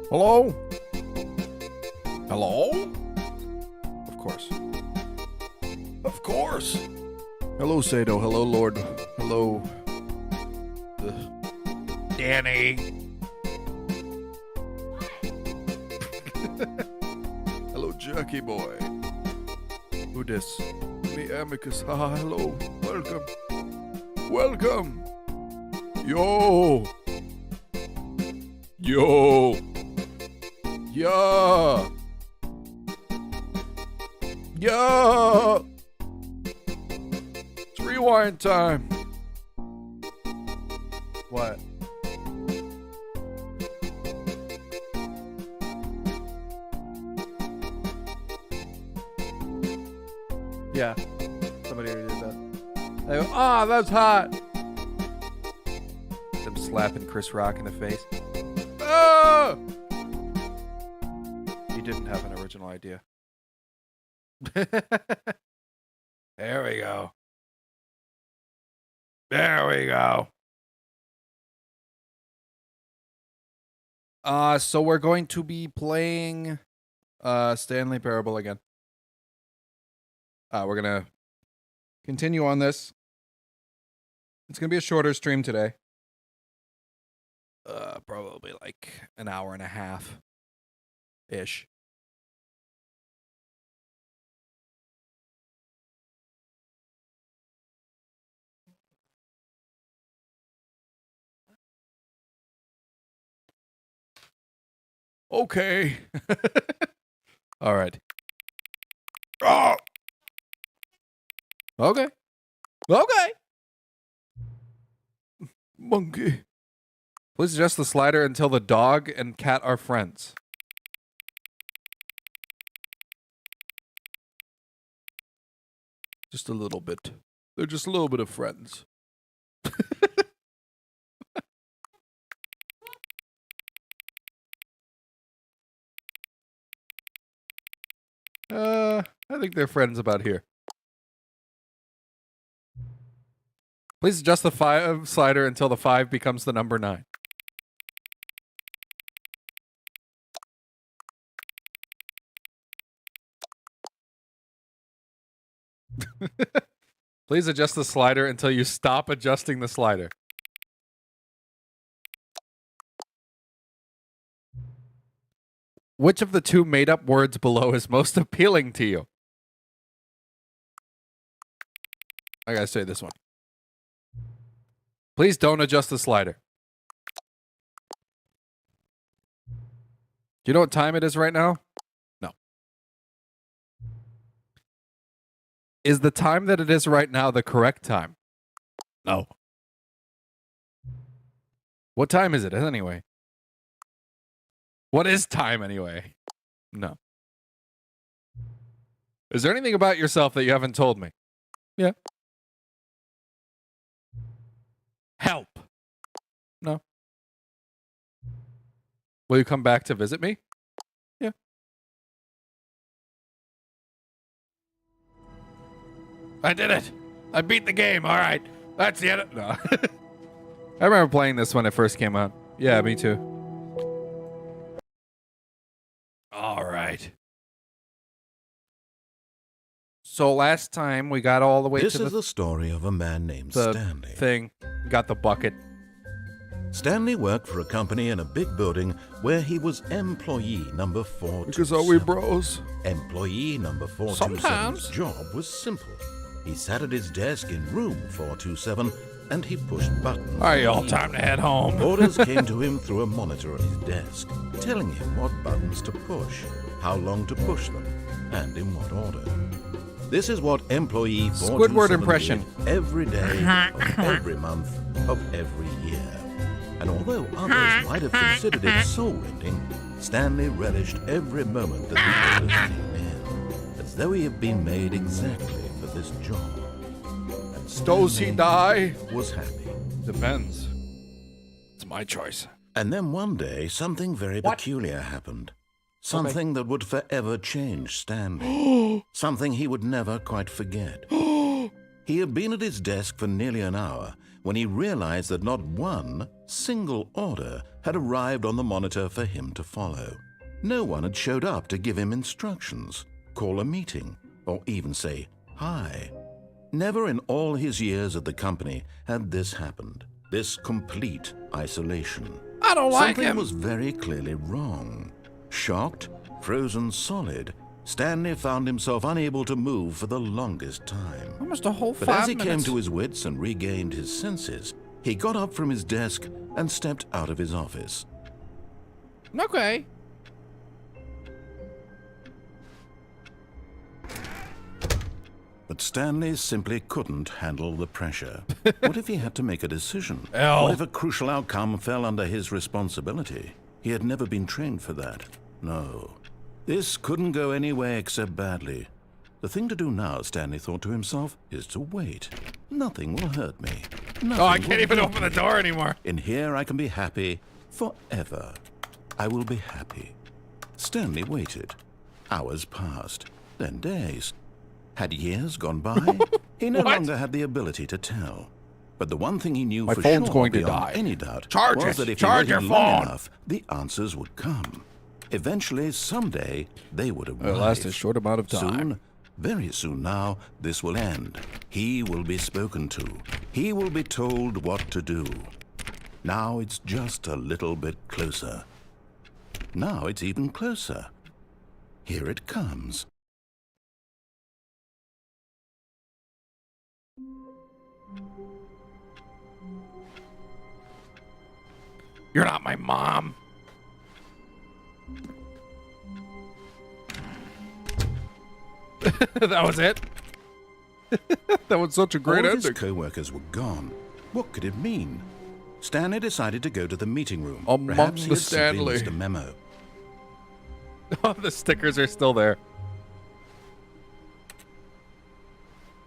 Hello? Hello? Of course. Of course. Hello, Sato. Hello, Lord. Hello. Danny. Hello, Jerky Boy. Who dis? Me, Amicus. Haha, hello. Welcome. Welcome. Yo. Yo. Yeah. Yeah. It's rewind time. What? Yeah. Somebody already did that. They go, ah, that's hot. Them slapping Chris Rock in the face. Ah! He didn't have an original idea. There we go. There we go. So we're going to be playing Stanley Parable again. We're gonna continue on this. It's gonna be a shorter stream today. Probably like an hour and a half ish. Okay. All right. Oh! Okay. Okay. Monkey. Please adjust the slider until the dog and cat are friends. Just a little bit. They're just a little bit of friends. I think they're friends about here. Please adjust the 5 slider until the 5 becomes the number 9. Please adjust the slider until you stop adjusting the slider. Which of the 2 made-up words below is most appealing to you? I gotta say this one. Please don't adjust the slider. Do you know what time it is right now? No. Is the time that it is right now the correct time? No. What time is it anyway? What is time anyway? No. Is there anything about yourself that you haven't told me? Yeah. Help. No. Will you come back to visit me? Yeah. I did it. I beat the game. All right. That's the end. No. I remember playing this when it first came out. Yeah, me too. All right. So last time we got all the way This to is the story of a man named Stanley. thing. Got the bucket. Stanley worked for a company in a big building where he was employee number 427. Because are we bros? Employee number 427's Sometimes. job was simple. He sat at his desk in room 427 and he pushed buttons. All right, y'all, time to head home. Orders came to him through a monitor on his desk, telling him what buttons to push, how long to push them, and in what order. This is what employee 427 Squidward impression. did every day of every month of every year. And although others might have considered it soul-rending, Stanley relished every moment that the orders came in, as though he had been made exactly for this job. And Does he die? was happy. Depends. It's my choice. And then one day, something very peculiar happened. Something that would forever change Stanley. Something he would never quite forget. He had been at his desk for nearly an hour when he realized that not one single order had arrived on the monitor for him to follow. No one had showed up to give him instructions, call a meeting, or even say hi. Never in all his years at the company had this happened, this complete isolation. I don't like Something him. was very clearly wrong. Shocked, frozen solid, Stanley found himself unable to move for the longest time. Almost a whole 5 But as he minutes. came to his wits and regained his senses, he got up from his desk and stepped out of his office. Okay. But Stanley simply couldn't handle the pressure. What if he had to make a decision? L. What if a crucial outcome fell under his responsibility? He had never been trained for that. No. This couldn't go any way except badly. The thing to do now, Stanley thought to himself, is to wait. Nothing will hurt me. Nothing Oh, I will can't even hurt open the me. door anymore. In here I can be happy forever. I will be happy. Stanley waited. Hours passed, then days. Had years gone by? He no What? longer had the ability to tell. But the one thing he knew My for phone's sure, going to beyond die. any doubt, Charge was it. that if Charge he your waited long phone. enough, the answers would come. Eventually, someday, they would arrive. It'll last a short amount of time. Soon, very soon now, this will end. He will be spoken to. He will be told what to do. Now it's just a little bit closer. Now it's even closer. Here it comes. You're not my mom. That was it. That was such a great All of his ending. co-workers were gone. What could it mean? Stanley decided to go to the meeting room. Among Perhaps he the had simply Stanley. missed a memo. Oh, the stickers are still there.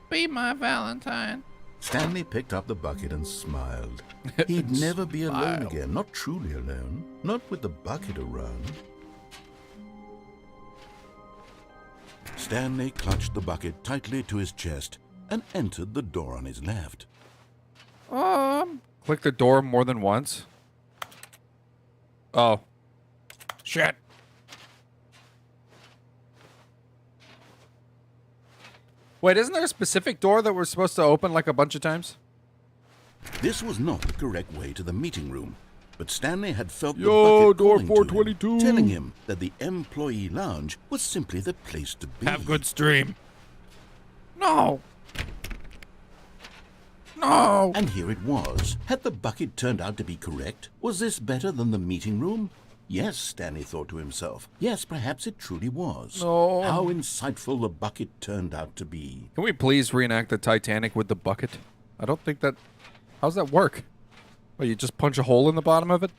Be my Valentine. Stanley picked up the bucket and smiled. He'd never be alone Smiled. again. Not truly alone. Not with the bucket around. Stanley clutched the bucket tightly to his chest and entered the door on his left. Click the door more than once. Oh. Shit. Wait, isn't there a specific door that we're supposed to open like a bunch of times? This was not the correct way to the meeting room, but Stanley had felt the Yo, bucket door calling to him, 422. telling him that the employee lounge was simply the place to be. Have good stream. No. No. And here it was. Had the bucket turned out to be correct? Was this better than the meeting room? Yes, Stanley thought to himself. Yes, perhaps it truly was. No. How insightful the bucket turned out to be. Can we please reenact the Titanic with the bucket? I don't think that... How's that work? Oh, you just punch a hole in the bottom of it?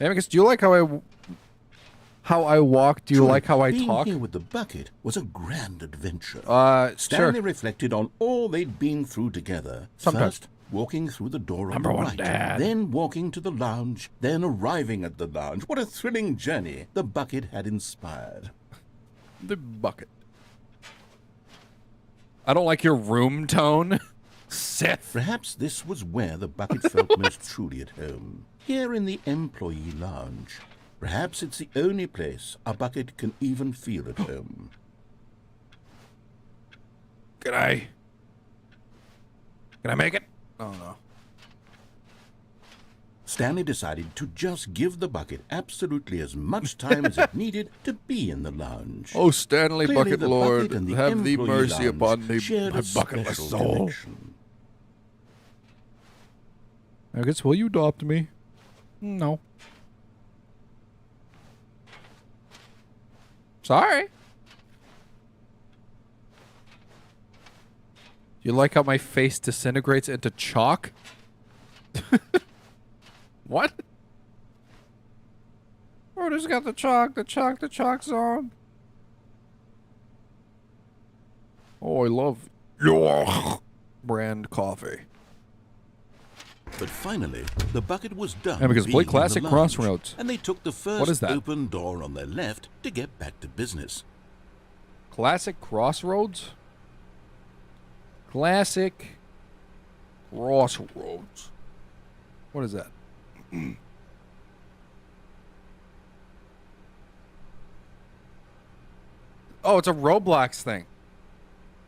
Amicus, do you like how I walk? Do you Truly, like how I being talk? here with the bucket was a grand adventure. sure. Stanley reflected on all they'd been through together. Sometimes. First, walking through the door on Number the one, right, Dad. then walking to the lounge, then arriving at the lounge. What a thrilling journey the bucket had inspired. The bucket. I don't like your room tone. Sith. Perhaps this was where the bucket felt most truly at home. Here in the employee lounge. Perhaps it's the only place a bucket can even feel at home. Can I make it? Oh, no. Stanley decided to just give the bucket absolutely as much time as it needed to be in the lounge. Oh, Stanley, Clearly, Bucket the Lord, bucket and the have thee employee mercy lounge upon me, shared my a bucketless special soul. connection. I guess, will you adopt me? No. Sorry. You like how my face disintegrates into chalk? What? Oh, just got the chalk zone. Oh, I love your brand coffee. But finally, the bucket was done. Yeah, because play being in the classic lounge, Crossroads. And they took the What is first that? open door on their left to get back to business. Classic Crossroads? Classic Crossroads. What is that? Oh, it's a Roblox thing.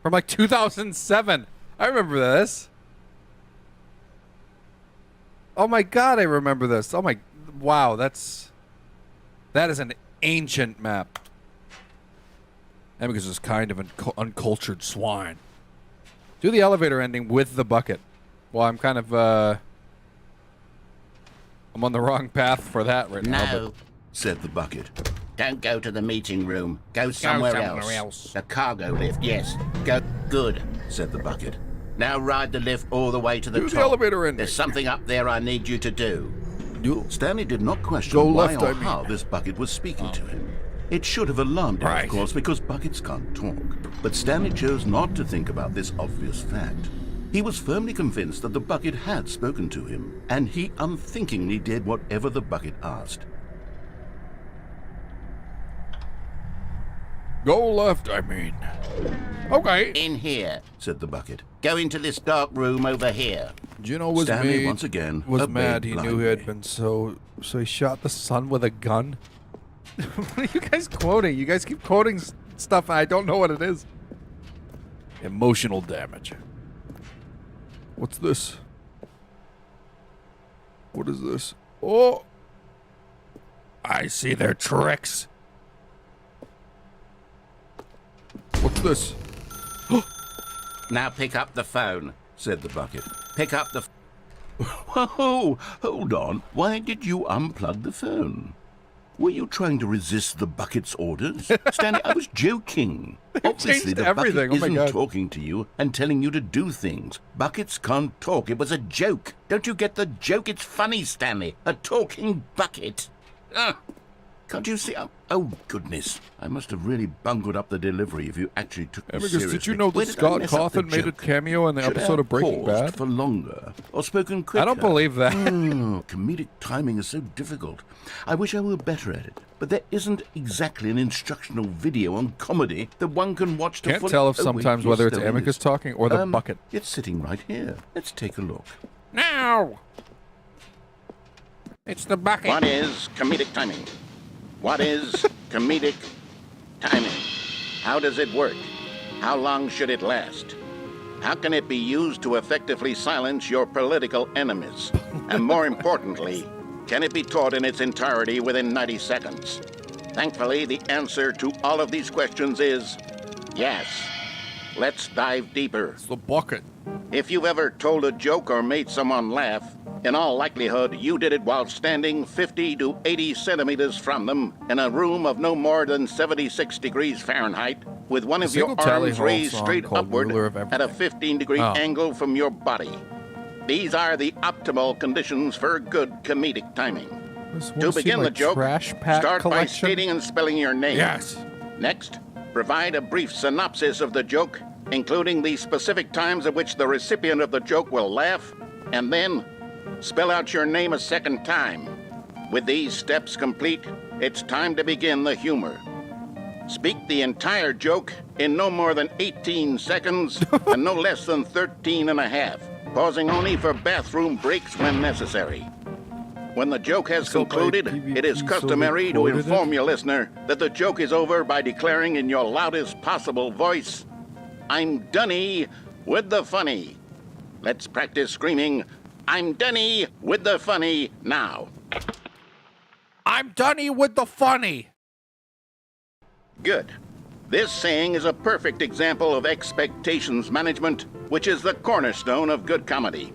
From like 2007. I remember this. Oh my god, I remember this. Oh my... Wow, that is an ancient map. Amicus is kind of an uncultured swine. Do the elevator ending with the bucket. Well, I'm kind of, I'm on the wrong path for that right now. No, said the bucket. Don't go to the meeting room. Go somewhere else. The cargo lift, yes. Go. Good, said the bucket. Now ride the lift all the way to the top. Do the elevator ending. There's something up there I need you to do. Stanley did not question Go why left, or how this bucket was speaking to him. It should have alarmed him, of course, because buckets can't talk. But Stanley chose not to think about this obvious fact. He was firmly convinced that the bucket had spoken to him, and he unthinkingly did whatever the bucket asked. Go left, I mean. Okay. In here, said the bucket. Go into this dark room over here. Juno was Stanley once again was mad. He blindly. knew he had been so he shot the sun with a gun. What are you guys quoting? You guys keep quoting stuff and I don't know what it is. Emotional damage. What's this? What is this? Oh! I see their tricks. What's this? Now pick up the phone, said the bucket. Pick up the... Whoa! Hold on. Why did you unplug the phone? Were you trying to resist the bucket's orders? Stanley, I was joking. Obviously, the everything. bucket Oh my isn't God. talking to you and telling you to do things. Buckets can't talk. It was a joke. Don't you get the joke? It's funny, Stanley. A talking bucket. Can't you see? Oh, goodness. I must have really bungled up the delivery if you actually took me Amicus, seriously. did you know Where that did I Scott mess up the Cawthon made a joke? cameo in the Should I episode have of Breaking paused Bad? for longer or spoken quicker? I don't believe that. Comedic timing is so difficult. I wish I were better at it. But there isn't exactly an instructional video on comedy that one can watch to Can't fully... tell if Oh, wait, sometimes yes, whether it's there Amicus is. talking or the bucket. It's sitting right here. Let's take a look. Now! It's the bucket. What is comedic timing? What is comedic timing? How does it work? How long should it last? How can it be used to effectively silence your political enemies? And more importantly, can it be taught in its entirety within 90 seconds? Thankfully, the answer to all of these questions is yes. Let's dive deeper. It's the bucket. If you've ever told a joke or made someone laugh, in all likelihood, you did it while standing 50 to 80 centimeters from them in a room of no more than 76 degrees Fahrenheit with one of your single Tally arms Hall raised song straight called upward Ruler of at a Everything. 15-degree Oh. angle from your body. These are the optimal conditions for good comedic timing. To begin the joke, trash pack start by collection? stating and spelling your name. Yes. Next, provide a brief synopsis of the joke, including the specific times at which the recipient of the joke will laugh, and then spell out your name a second time. With these steps complete, it's time to begin the humor. Speak the entire joke in no more than 18 seconds and no less than 13 and a half, pausing only for bathroom breaks when necessary. When the joke has So by concluded, PvP, it is so customary to recorded inform it? your listener that the joke is over by declaring in your loudest possible voice, "I'm Dunny with the funny." Let's practice screaming, "I'm Dunny with the funny" now. I'm Dunny with the funny. Good. This saying is a perfect example of expectations management, which is the cornerstone of good comedy.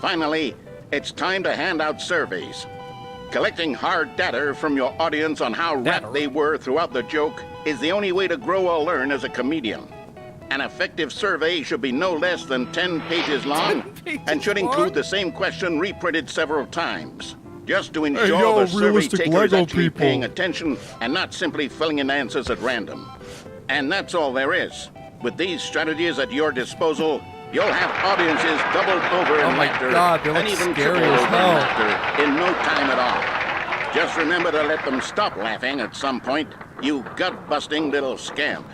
Finally, it's time to hand out surveys. Collecting hard data from your audience on how rapt they were throughout the joke is the only way to grow or learn as a comedian. An effective survey should be no less than 10 pages long 10 pages and should long? include the same question reprinted several times, just to ensure yo, the survey realistic taker is Lego actually people. paying attention and not simply filling in answers at random. And that's all there is. With these strategies at your disposal, you'll have audiences doubled over in Oh my laughter God, they and look even scary tripled as over in hell. laughter in no time at all. Just remember to let them stop laughing at some point, you gut-busting little scamp.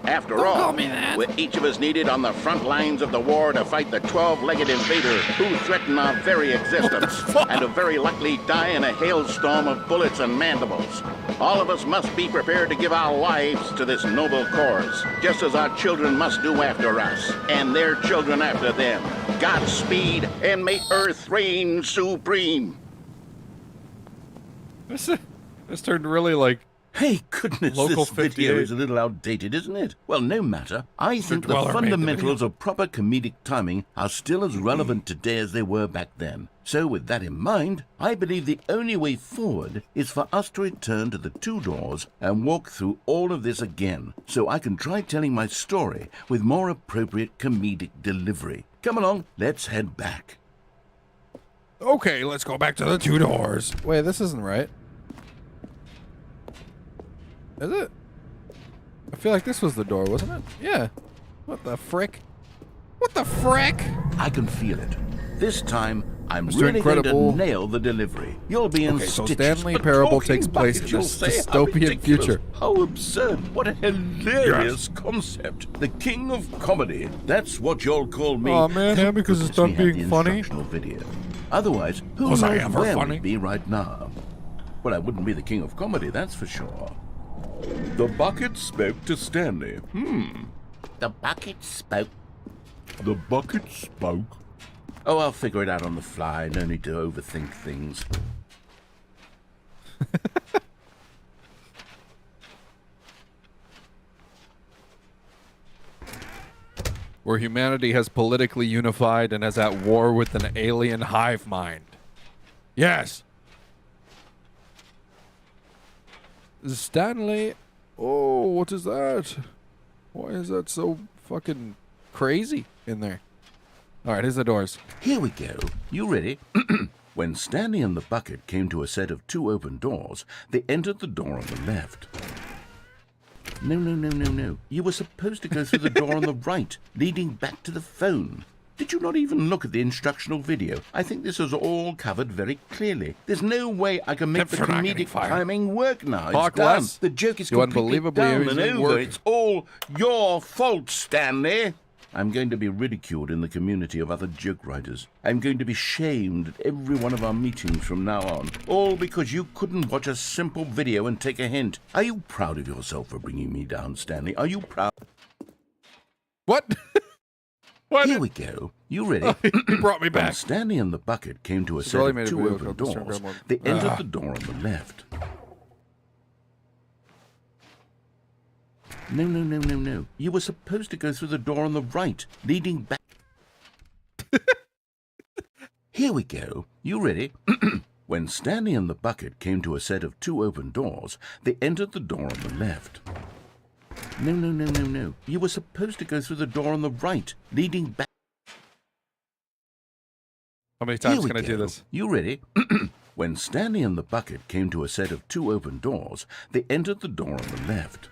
After Don't all, call me that. we're each of us needed on the front lines of the war to fight the 12-legged invader who threaten our very existence and to very likely die in a hailstorm of bullets and mandibles. All of us must be prepared to give our lives to this noble cause, just as our children must do after us, and their children after them. Godspeed, and may Earth reign supreme. This turned really like Hey, goodness, Local this video 58. is a little outdated, isn't it? Well, no matter. I think the Dweller made the fundamentals video. of proper comedic timing are still as relevant today as they were back then. So with that in mind, I believe the only way forward is for us to return to the 2 doors and walk through all of this again, so I can try telling my story with more appropriate comedic delivery. Come along, let's head back. Okay, let's go back to the 2 doors. Wait, this isn't right. Is it? I feel like this was the door, wasn't it? Yeah. What the frick? What the frick? I can feel it. This time, I'm Mr. really Incredible. going to nail the delivery. You'll be in Okay, so stitches. Stanley A Parable talking takes place bucket, in you'll this say. How dystopian ridiculous. future. How absurd. What a hilarious concept. The king of comedy. That's what you'll call me. Aw, man, Thank because it's goodness we done had being the funny. instructional video. Otherwise, who Was knows I ever where funny? we'd be right now? Well, I wouldn't be the king of comedy, that's for sure. The bucket spoke to Stanley. The bucket spoke. The bucket spoke. Oh, I'll figure it out on the fly. No need to overthink things. Where humanity has politically unified and is at war with an alien hive mind. Yes. Stanley. Oh, what is that? Why is that so fucking crazy in there? All right, here's the doors. Here we go. You ready? When Stanley and the bucket came to a set of 2 open doors, they entered the door on the left. No. You were supposed to go through the door on the right, leading back to the phone. Did you not even look at the instructional video? I think this is all covered very clearly. There's no way I can make Except the for not getting comedic fired. timing work now. Talk It's done. less. The joke is You completely unbelievably done and amazing over. work. It's all your fault, Stanley. I'm going to be ridiculed in the community of other joke writers. I'm going to be shamed at every one of our meetings from now on. All because you couldn't watch a simple video and take a hint. Are you proud of yourself for bringing me down, Stanley? Are you proud? What? What? Here we go. You ready? You brought me When back. Stanley and the bucket came to a set Sully of made a 2 video open called Mr. doors, Incredible. they entered the door on the left. No. You were supposed to go through the door on the right, leading back. Here we go. You ready? When Stanley and the bucket came to a set of 2 open doors, they entered the door on the left. No. You were supposed to go through the door on the right, leading back. How many Here times we can I do go. this? You ready? When Stanley and the bucket came to a set of 2 open doors, they entered the door on the left.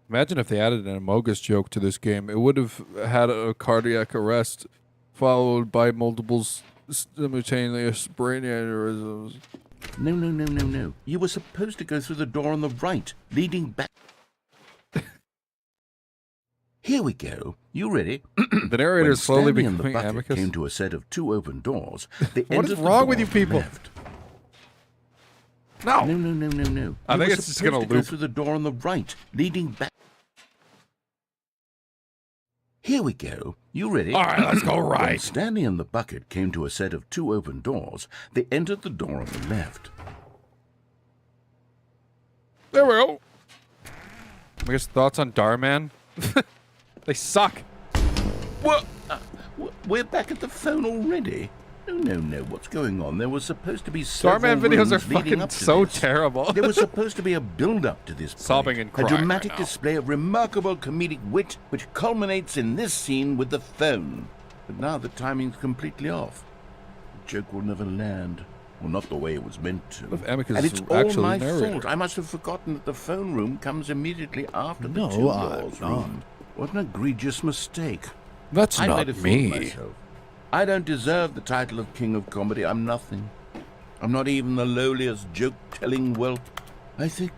Imagine if they added an Amogus joke to this game. It would have had a cardiac arrest followed by multiple simultaneous brain aneurysms. No. You were supposed to go through the door on the right, leading back. Here we go. You ready? The narrator When is slowly Stanley and the becoming bucket amicus. came to a set of 2 open doors, they What entered is the wrong door with you on the people? left. No. No. I You think were it's just gonna supposed to go loop. through the door on the right, leading back. Here we go. You ready? All right, let's go When right. Stanley and the bucket came to a set of 2 open doors, they entered the door on the left. There we go. I guess thoughts on Darman? They suck. What? We're back at the phone already? No. What's going on? There was supposed to be several Starman videos are rooms leading fucking up to so this. terrible. There was supposed to be a build-up to this point. Sobbing and crying A dramatic right now. display of remarkable comedic wit, which culminates in this scene with the phone. But now the timing's completely off. The joke will never land. Well, not the way it was meant to. What if Amicus And is it's all actually my the narrator? fault. I must have forgotten that the phone room comes immediately after the No, 2 I'm doors not. room. What an egregious mistake. That's I not made a fool of me. myself. I don't deserve the title of King of Comedy. I'm nothing. I'm not even the lowliest joke-telling whelp. I think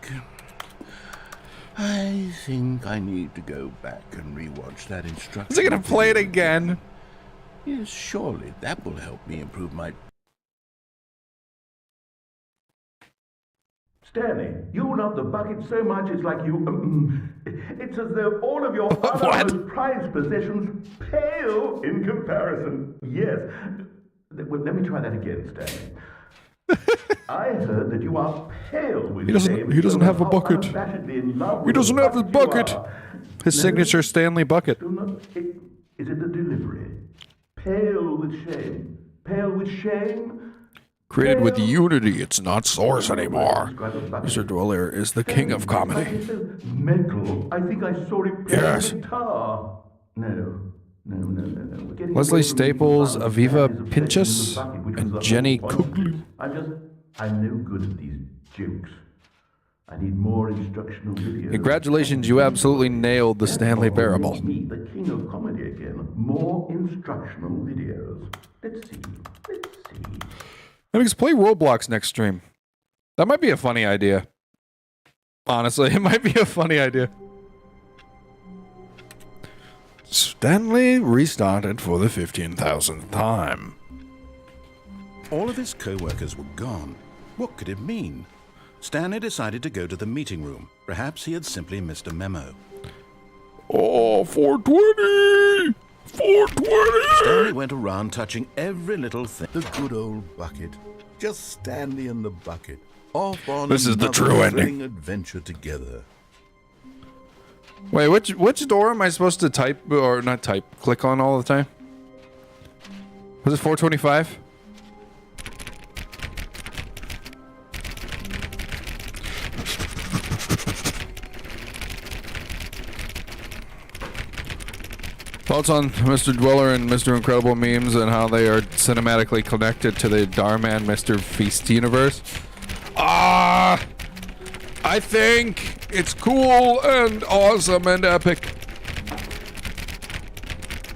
I think I need to go back and rewatch that instruction. Is he gonna play it again? Yes, surely that will help me improve my... Stanley, you love the bucket so much it's like you... it's as though all of your What? other most prized possessions pale in comparison. Yes. Well, let me try that again, Stanley. I heard that you are pale with shame. He doesn't have a how bucket. unabashedly in love He with doesn't the have his you bucket. are. His No, signature Stanley bucket. do not... Is it the delivery? Pale with shame. Pale with shame? Created with unity, it's not source anymore. Mr. Dweller is the king of comedy. Metal. I think I saw it play Yes. guitar. No. We're getting Leslie away from Staples, the fun of Aviva Stanley's Pinchas, obsession with the bucket, which and was the Jenny whole point. Kugley. I'm no good at these jokes. I need more instructional videos. Congratulations, you absolutely nailed the Stanley Parable. Make me the king of comedy again. More instructional videos. Let's see. Let me play Roblox next stream. That might be a funny idea. Honestly, it might be a funny idea. Stanley restarted for the 15,000th time. All of his co-workers were gone. What could it mean? Stanley decided to go to the meeting room. Perhaps he had simply missed a memo. Oh, 420! 420! Stanley went around touching every little thing. The good old bucket. Just Stanley and the bucket. Off on This is the another true ending. thrilling adventure together. Wait, which door am I supposed to type, or not type, click on all the time? Was it 425? Thoughts on Mr. Dweller and Mr. Incredible memes and how they are cinematically connected to the Darman Mr. Feast universe? I think it's cool and awesome and epic.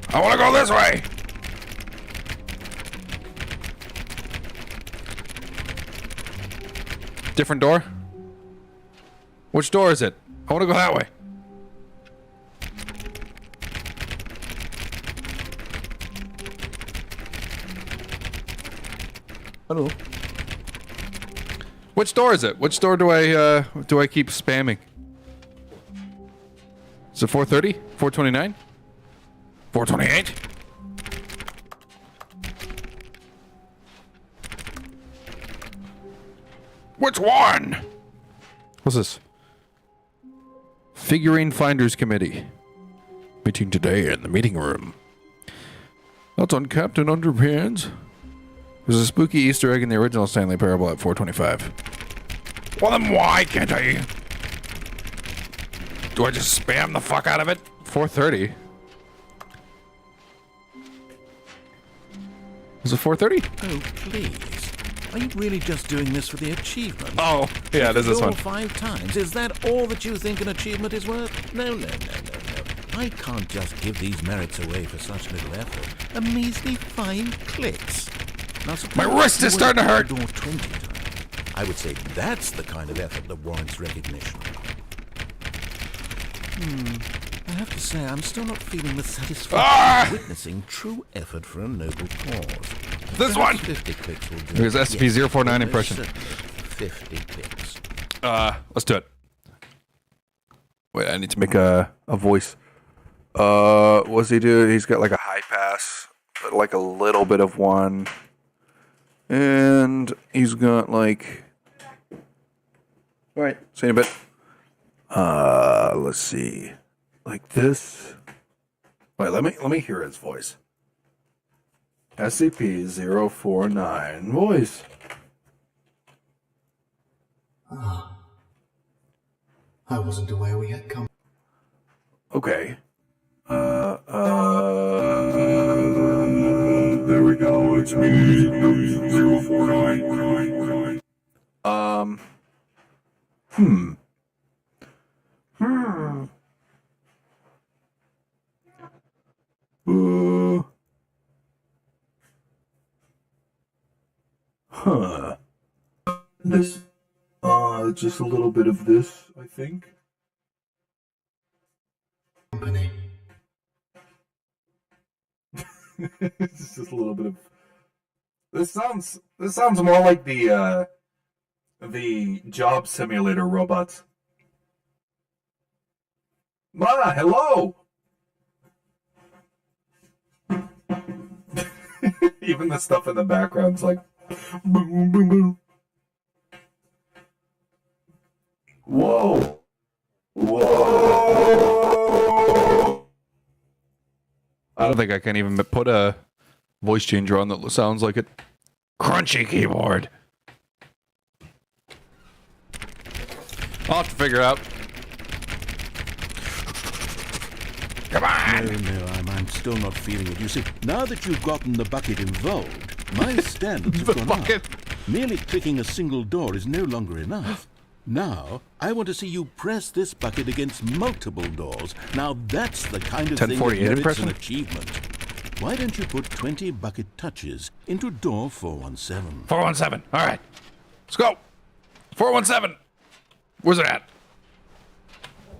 I want to go this way. Different door? Which door is it? I want to go that way. I don't know. Which door is it? Which door do I keep spamming? Is it 430? 429? 428? Which one? What's this? Figurine Finders Committee. Meeting today in the meeting room. That's on Captain Underpants. There's a spooky Easter egg in the original Stanley Parable at 425. Well, then why can't I? Do I just spam the fuck out of it? 430. Is it 430? Oh, please. Are you really just doing this for the achievement? Oh, yeah, it is this All one. 5 times. Is that all that you think an achievement is worth? No. I can't just give these merits away for such little effort. A measly 5 clicks. Now, My wrist is starting to hurt. 20 times. I would say that's the kind of effort that warrants recognition. I have to say, I'm still not feeling the satisfaction of witnessing true effort for a noble cause. This Perhaps one. 50 clicks will do. Here's SCP-049 impression. Certainly. 50 clicks. Let's do it. Wait, I need to make a voice. What's he do? He's got like a high pass, but like a little bit of one. And he's got like... Alright, see you in a bit. Let's see. Like this. Wait, let me hear his voice. SCP-049 voice. I wasn't aware we had come. Okay. There we go. It's me, 049. This, just a little bit of this, I think. company. It's just a little bit of. This sounds more like the job simulator robots. Ma, hello. Even the stuff in the background's like boom, boom, boom. Whoa. Whoa. I don't think I can even put a voice changer on that sounds like it. Crunchy keyboard. I'll have to figure it out. Come on! No, I'm still not feeling it. You see, now that you've gotten the bucket involved, my standards have gone up. Merely clicking a single door is no longer enough. Now, I want to see you press this bucket against multiple doors. Now, that's the kind of thing that merits an achievement. Why don't you put 20 bucket touches into door 417? 417. All right. Let's go. 417. Where's it at?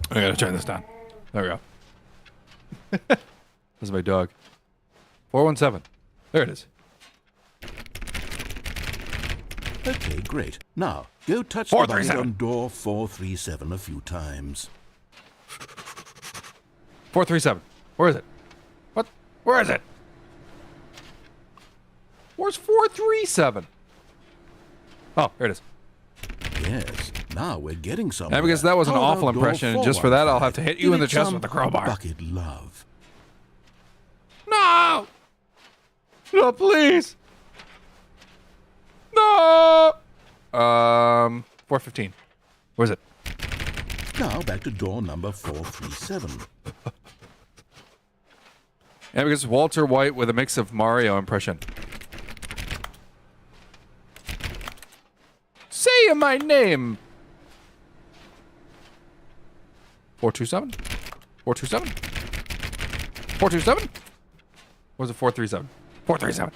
I gotta turn this down. There we go. This is my dog. 417. There it is. Okay, great. Now, go touch the bucket on door 437 a few times. 437. Where is it? What? Where is it? Where's 437? Oh, here it is. Yes, now we're getting somewhere. And because that was an awful impression, and just for that, I'll have to hit you in the chest with a crowbar. Bucket love. No! No, please! No! 415. Where's it? Now back to door number 437. And because Walter White with a mix of Mario impression. Say my name! 427? 427? 427? Or was it 437? 437.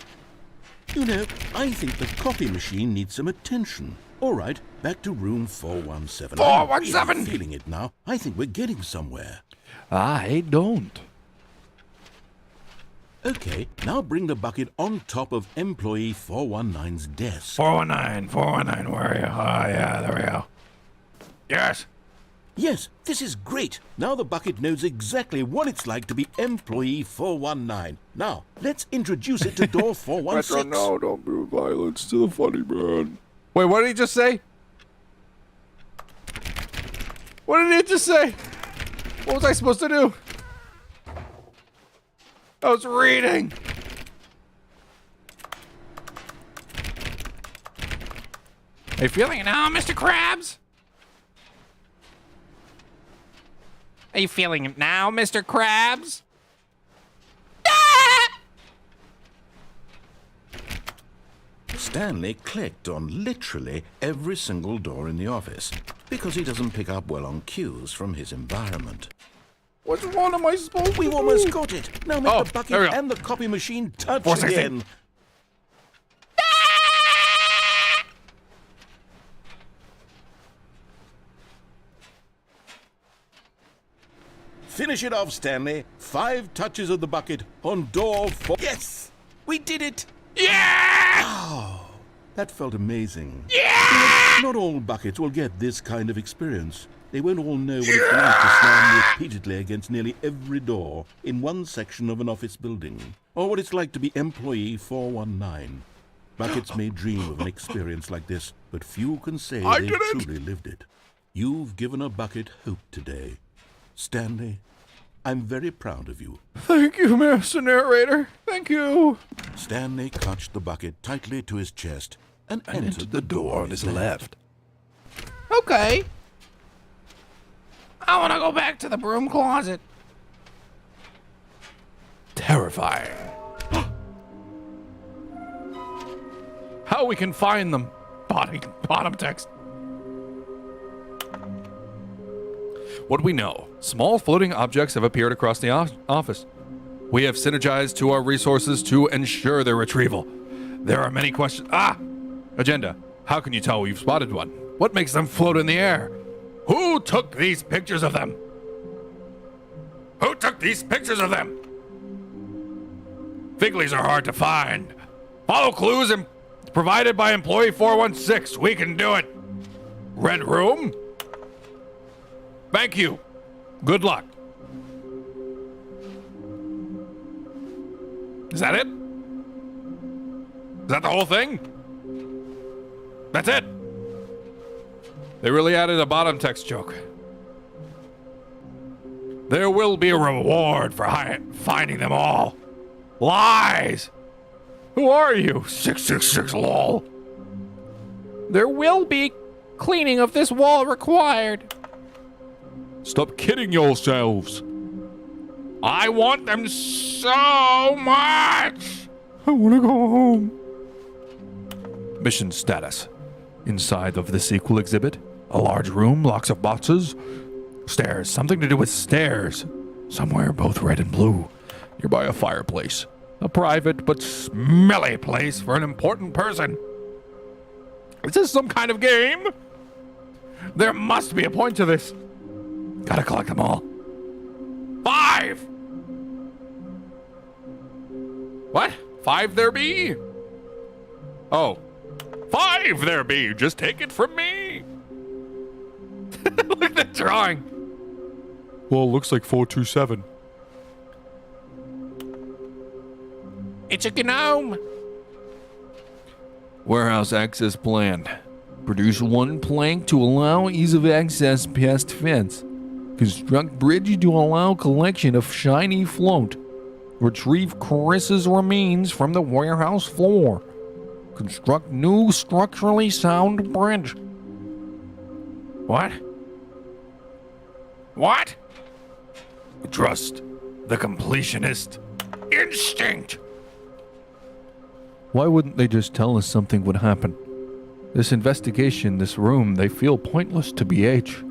You know, I think the copy machine needs some attention. All right, back to room 417. 417! I'm really feeling it now. I think we're getting somewhere. I don't. Okay, now bring the bucket on top of employee 419's desk. 419, 419, where are you? Oh, yeah, there we go. Yes. Yes, this is great. Now the bucket knows exactly what it's like to be employee 419. Now, let's introduce it to door 416. No, don't do violence to the funny man. Wait, what did he just say? What did he just say? What was I supposed to do? I was reading. Are you feeling it now, Mr. Krabs? Are you feeling it now, Mr. Krabs? Ah! Stanley clicked on literally every single door in the office because he doesn't pick up well on cues from his environment. Which one am I supposed to do? We've almost got it. Now make the bucket and the copy machine touch again. Finish it off, Stanley. 5 touches of the bucket on door 4. Yes! We did it! Yeah! Oh, that felt amazing. Yeah! Not all buckets will get this kind of experience. They won't all know what it's like to slam repeatedly against nearly every door in one section of an office building, or what it's like to be employee 419. Buckets may dream of an experience like this, but few can say they've truly lived it. You've given a bucket hope today. Stanley, I'm very proud of you. Thank you, Master Narrator. Thank you. Stanley clutched the bucket tightly to his chest and entered the door on his left. Okay. I want to go back to the broom closet. Terrifying. How we can find them. Bottom text. What do we know? Small floating objects have appeared across the office. We have synergized to our resources to ensure their retrieval. There are many questions. Agenda. How can you tell we've spotted one? What makes them float in the air? Who took these pictures of them? Who took these pictures of them? Figlies are hard to find. Follow clues and provided by employee 416. We can do it. Red room? Thank you. Good luck. Is that it? Is that the whole thing? That's it. They really added a bottom text joke. There will be a reward for finding them all. Lies! Who are you? 666 lol. There will be cleaning of this wall required. Stop kidding yourselves. I want them so much. I want to go home. Mission status. Inside of the sequel exhibit, a large room, lots of boxes, stairs, something to do with stairs. Somewhere both red and blue. Nearby a fireplace. A private but smelly place for an important person. Is this some kind of game? There must be a point to this. Gotta collect them all. 5! What? 5 there be? Oh. 5 there be! Just take it from me! Look at the drawing. Well, it looks like 427. It's a gnome! Warehouse access plan. Produce 1 plank to allow ease of access past fence. Construct bridge to allow collection of shiny float. Retrieve Chris's remains from the warehouse floor. Construct new structurally sound bridge. What? What? Trust the completionist instinct. Why wouldn't they just tell us something would happen? This investigation, this room, they feel pointless to BH.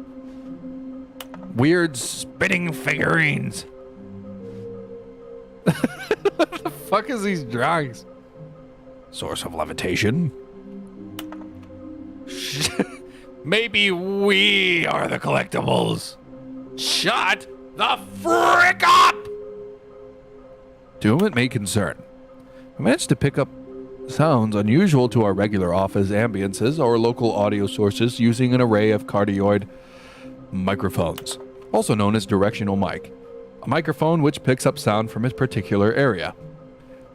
Weird spitting figurines. What the fuck is these drawings? Source of levitation? Maybe we are the collectibles. Shut the frick up! To whom it may concern, I managed to pick up sounds unusual to our regular office ambiances or local audio sources using an array of cardioid microphones, also known as directional mic, a microphone which picks up sound from a particular area.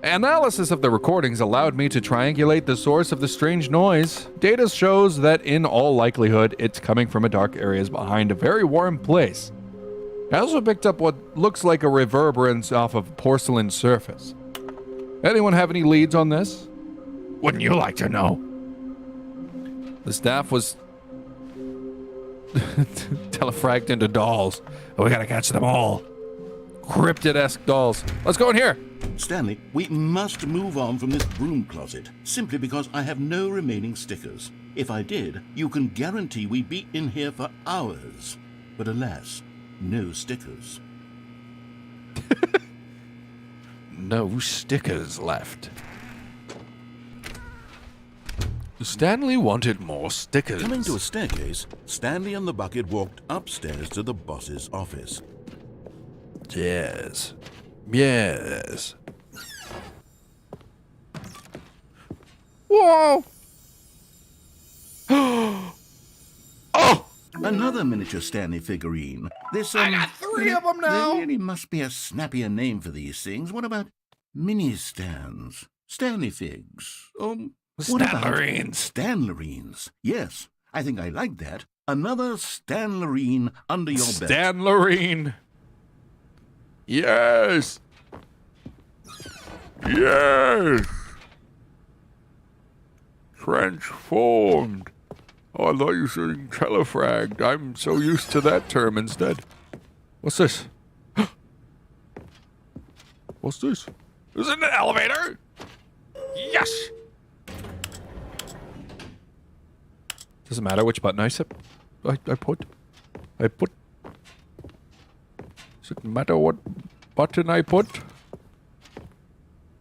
Analysis of the recordings allowed me to triangulate the source of the strange noise. Data shows that in all likelihood it's coming from a dark areas behind a very warm place. I also picked up what looks like a reverberance off of porcelain surface. Anyone have any leads on this? Wouldn't you like to know? The staff was telefragged into dolls. We gotta catch them all. Cryptid-esque dolls. Let's go in here. Stanley, we must move on from this broom closet, simply because I have no remaining stickers. If I did, you can guarantee we'd be in here for hours. But alas, no stickers. No stickers left. Stanley wanted more stickers. Coming to a staircase, Stanley and the bucket walked upstairs to the boss's office. Yes. Yes. Whoa! Oh! Another miniature Stanley figurine. This, I got 3 of them now! There really must be a snappier name for these things. What about mini-stands? Stanley figs? What about Stanlerines. Stanlerines? Yes, I think I like that. Another Stanlerine under your belt. Stanlerine. Yes. Yes. Transformed. Oh, I thought you were saying telefragged. I'm so used to that term instead. What's this? What's this? Is it an elevator? Yes. Doesn't matter which button I put. Does it matter what button I put?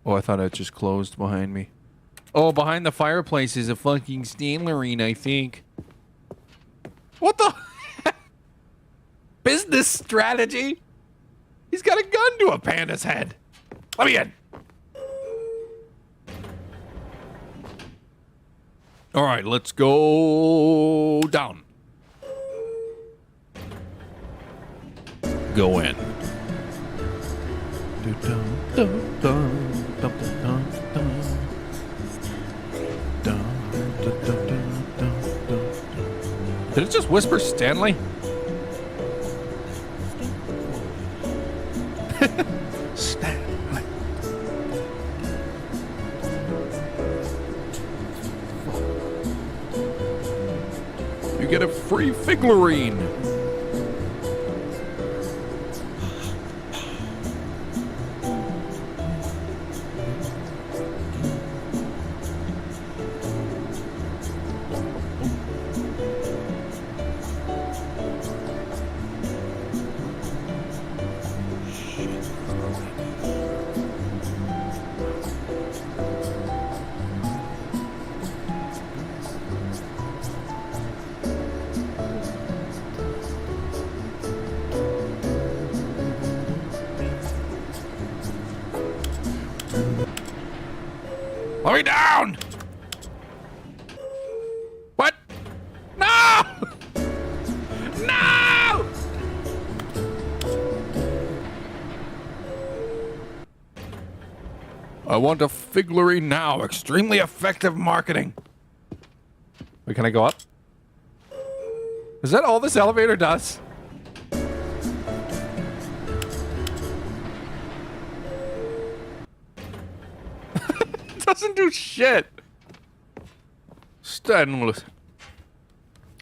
Oh, I thought it just closed behind me. Oh, behind the fireplace is a fucking Stanlerine, I think. What the? Business strategy? He's got a gun to a panda's head. Let me in. All right, let's go down. Go in. Did it just whisper Stanley? Stanley. You get a free figurine. Let me down! What? No! No! I want a figurine now. Extremely effective marketing. Wait, can I go up? Is that all this elevator does? Doesn't do shit. Stanley.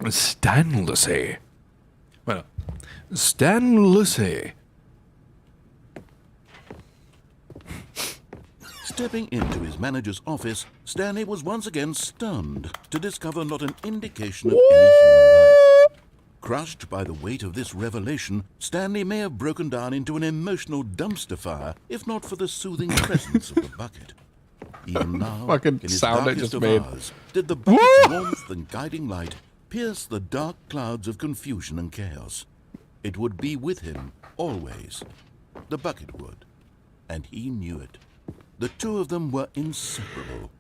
Well, Stanley. Stepping into his manager's office, Stanley was once again stunned to discover not an indication of any human life. Crushed by the weight of this revelation, Stanley may have broken down into an emotional dumpster fire if not for the soothing presence of the bucket. Even now, Fucking in his sound I darkest just of made. hours, did the bucket's warmth and guiding light pierce the dark clouds of confusion and chaos. It would be with him, always. The bucket would. And he knew it. The two of them were inseparable.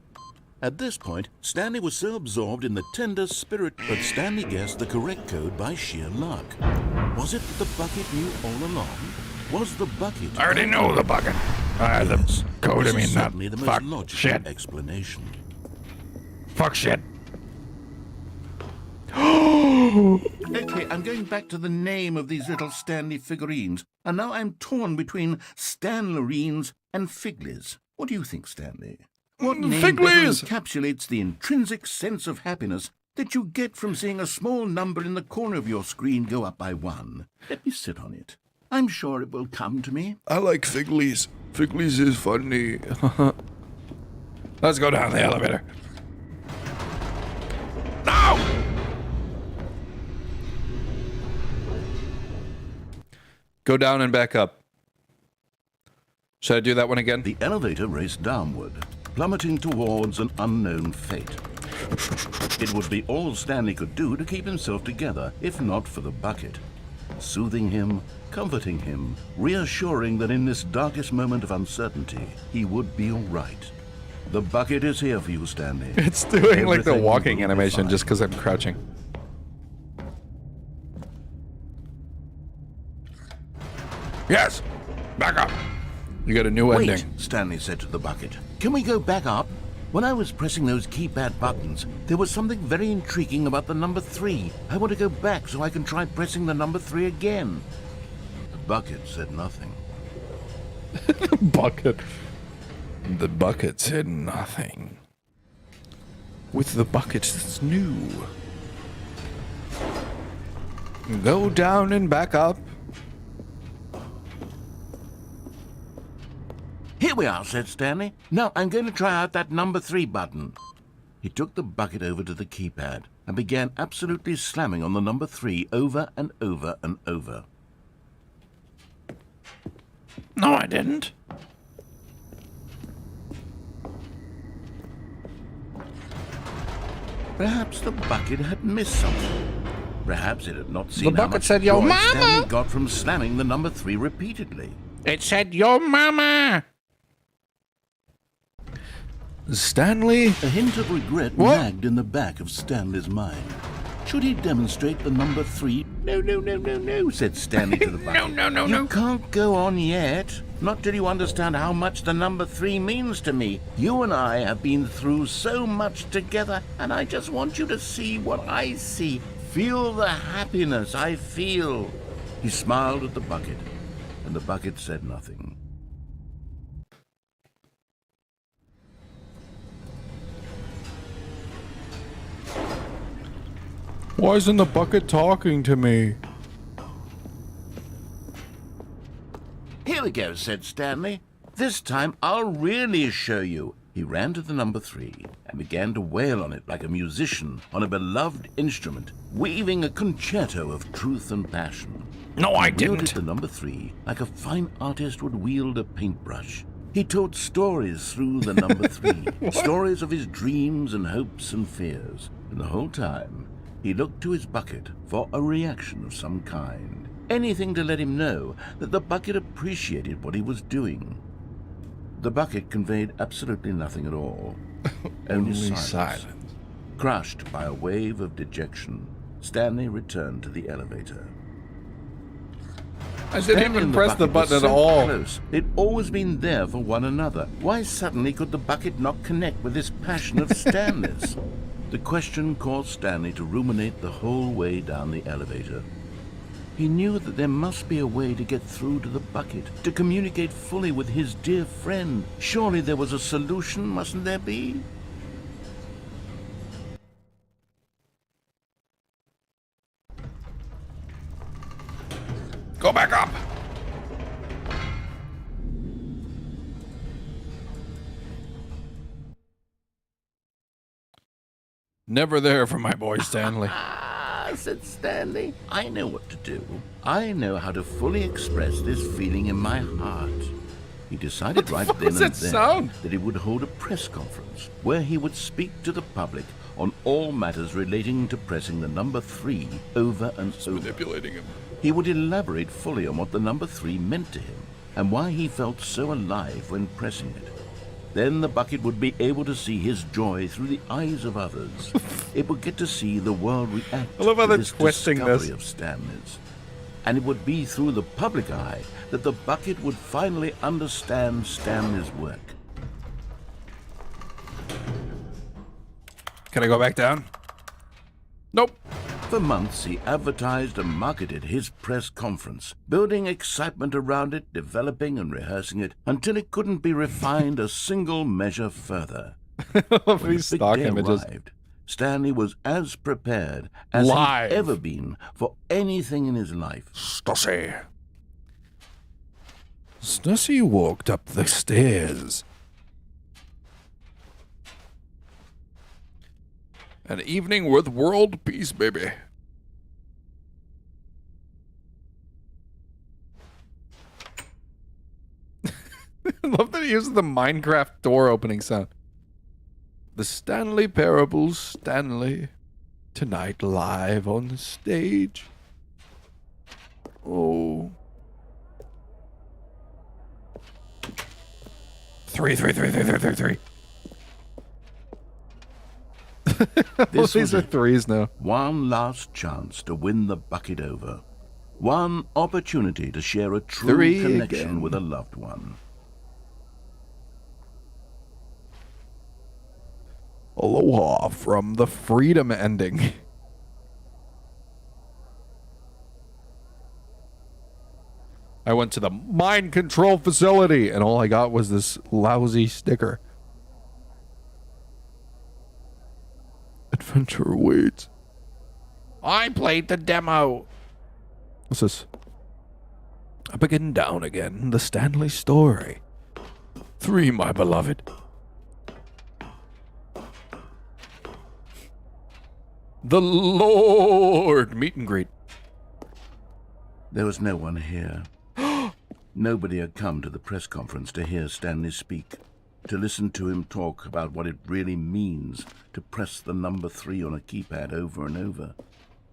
At this point, Stanley was so absorbed in the tender spirit, but Stanley guessed the correct code by sheer luck. Was it that the bucket knew all along? Was the bucket... I already know the bucket. The code, I This is mean, not certainly the most fuck logical shit. explanation. Fuck shit. Okay, I'm going back to the name of these little Stanley figurines, and now I'm torn between Stanlerines and Figlies. What do you think, Stanley? What name better Figlies! encapsulates the intrinsic sense of happiness that you get from seeing a small number in the corner of your screen go up by 1? Let me sit on it. I'm sure it will come to me. I like Figlies. Figlies is funny. Let's go down the elevator. No! Go down and back up. Should I do that one again? The elevator raced downward, plummeting towards an unknown fate. It would be all Stanley could do to keep himself together, if not for the bucket. Soothing him, comforting him, reassuring that in this darkest moment of uncertainty, he would be all right. The bucket is here for you, Stanley. It's doing like the Everything walking will be animation fine. just because I'm crouching. Yes! Back up! You got a new Wait, ending. Stanley said to the bucket. Can we go back up? When I was pressing those keypad buttons, there was something very intriguing about the number 3. I want to go back so I can try pressing the number 3 again. The bucket said nothing. Bucket. The bucket said nothing. With the bucket that's new. Go down and back up. Here we are, said Stanley. Now I'm going to try out that number 3 button. He took the bucket over to the keypad and began absolutely slamming on the number 3 over and over and over. No, I didn't. Perhaps the bucket had missed something. Perhaps it had not seen how bucket much said, "Yo, joy mama!" Stanley got from slamming the number 3 repeatedly. It said, "Yo, mama." Stanley? A hint of regret nagged in the back of Stanley's mind. Should he demonstrate the number 3? No, said Stanley to the bucket. No. You can't go on yet. Not till you understand how much the number 3 means to me. You and I have been through so much together, and I just want you to see what I see. Feel the happiness I feel. He smiled at the bucket, and the bucket said nothing. Why isn't the bucket talking to me? Here we go, said Stanley. This time I'll really show you. He ran to the number 3 and began to wail on it like a musician on a beloved instrument, weaving a concerto of truth and passion. No, I He wielded didn't. the number 3 like a fine artist would wield a paintbrush. He told stories through the number 3, stories of his dreams and hopes and fears. And the whole time, he looked to his bucket for a reaction of some kind. Anything to let him know that the bucket appreciated what he was doing. The bucket conveyed absolutely nothing at all. Only silence. Crushed by a wave of dejection, Stanley returned to the elevator. I didn't Stanley even and press the bucket button were at so all. Close. They'd always been there for one another. Why suddenly could the bucket not connect with this passion of Stanley's? The question caused Stanley to ruminate the whole way down the elevator. He knew that there must be a way to get through to the bucket, to communicate fully with his dear friend. Surely there was a solution, mustn't there be? Go back up. Never there for my boy Stanley. Ah, said Stanley. I know what to do. I know how to fully express this feeling in my heart. He decided right then and there that he would hold a press conference where he would speak to the public on all matters relating to pressing the number 3 over and over. Manipulating him. He would elaborate fully on what the number 3 meant to him and why he felt so alive when pressing it. Then the bucket would be able to see his joy through the eyes of others. It would get to see the world react I love how to they're this twisting discovery this. of Stanley's. And it would be through the public eye that the bucket would finally understand Stanley's work. Can I go back down? Nope. For months, he advertised and marketed his press conference, building excitement around it, developing and rehearsing it, until it couldn't be refined a single measure further. When the These big stock day images. arrived, Stanley was as prepared as Live. he'd ever been for anything in his life. Stussy. Stussy walked up the stairs. An evening with world peace, baby. I love that he uses the Minecraft door opening sound. The Stanley Parables, Stanley. Tonight live on the stage. Oh. 3. This These was are it. 3s now. One last chance to win the bucket over. One opportunity to share a true 3 connection again. with a loved one. Aloha from the freedom ending. I went to the mind control facility and all I got was this lousy sticker. Adventure waits. I played the demo. What's this? Up again, down again. The Stanley story. 3, my beloved. The Lord. Meet and greet. There was no one here. Nobody had come to the press conference to hear Stanley speak, to listen to him talk about what it really means to press the number 3 on a keypad over and over.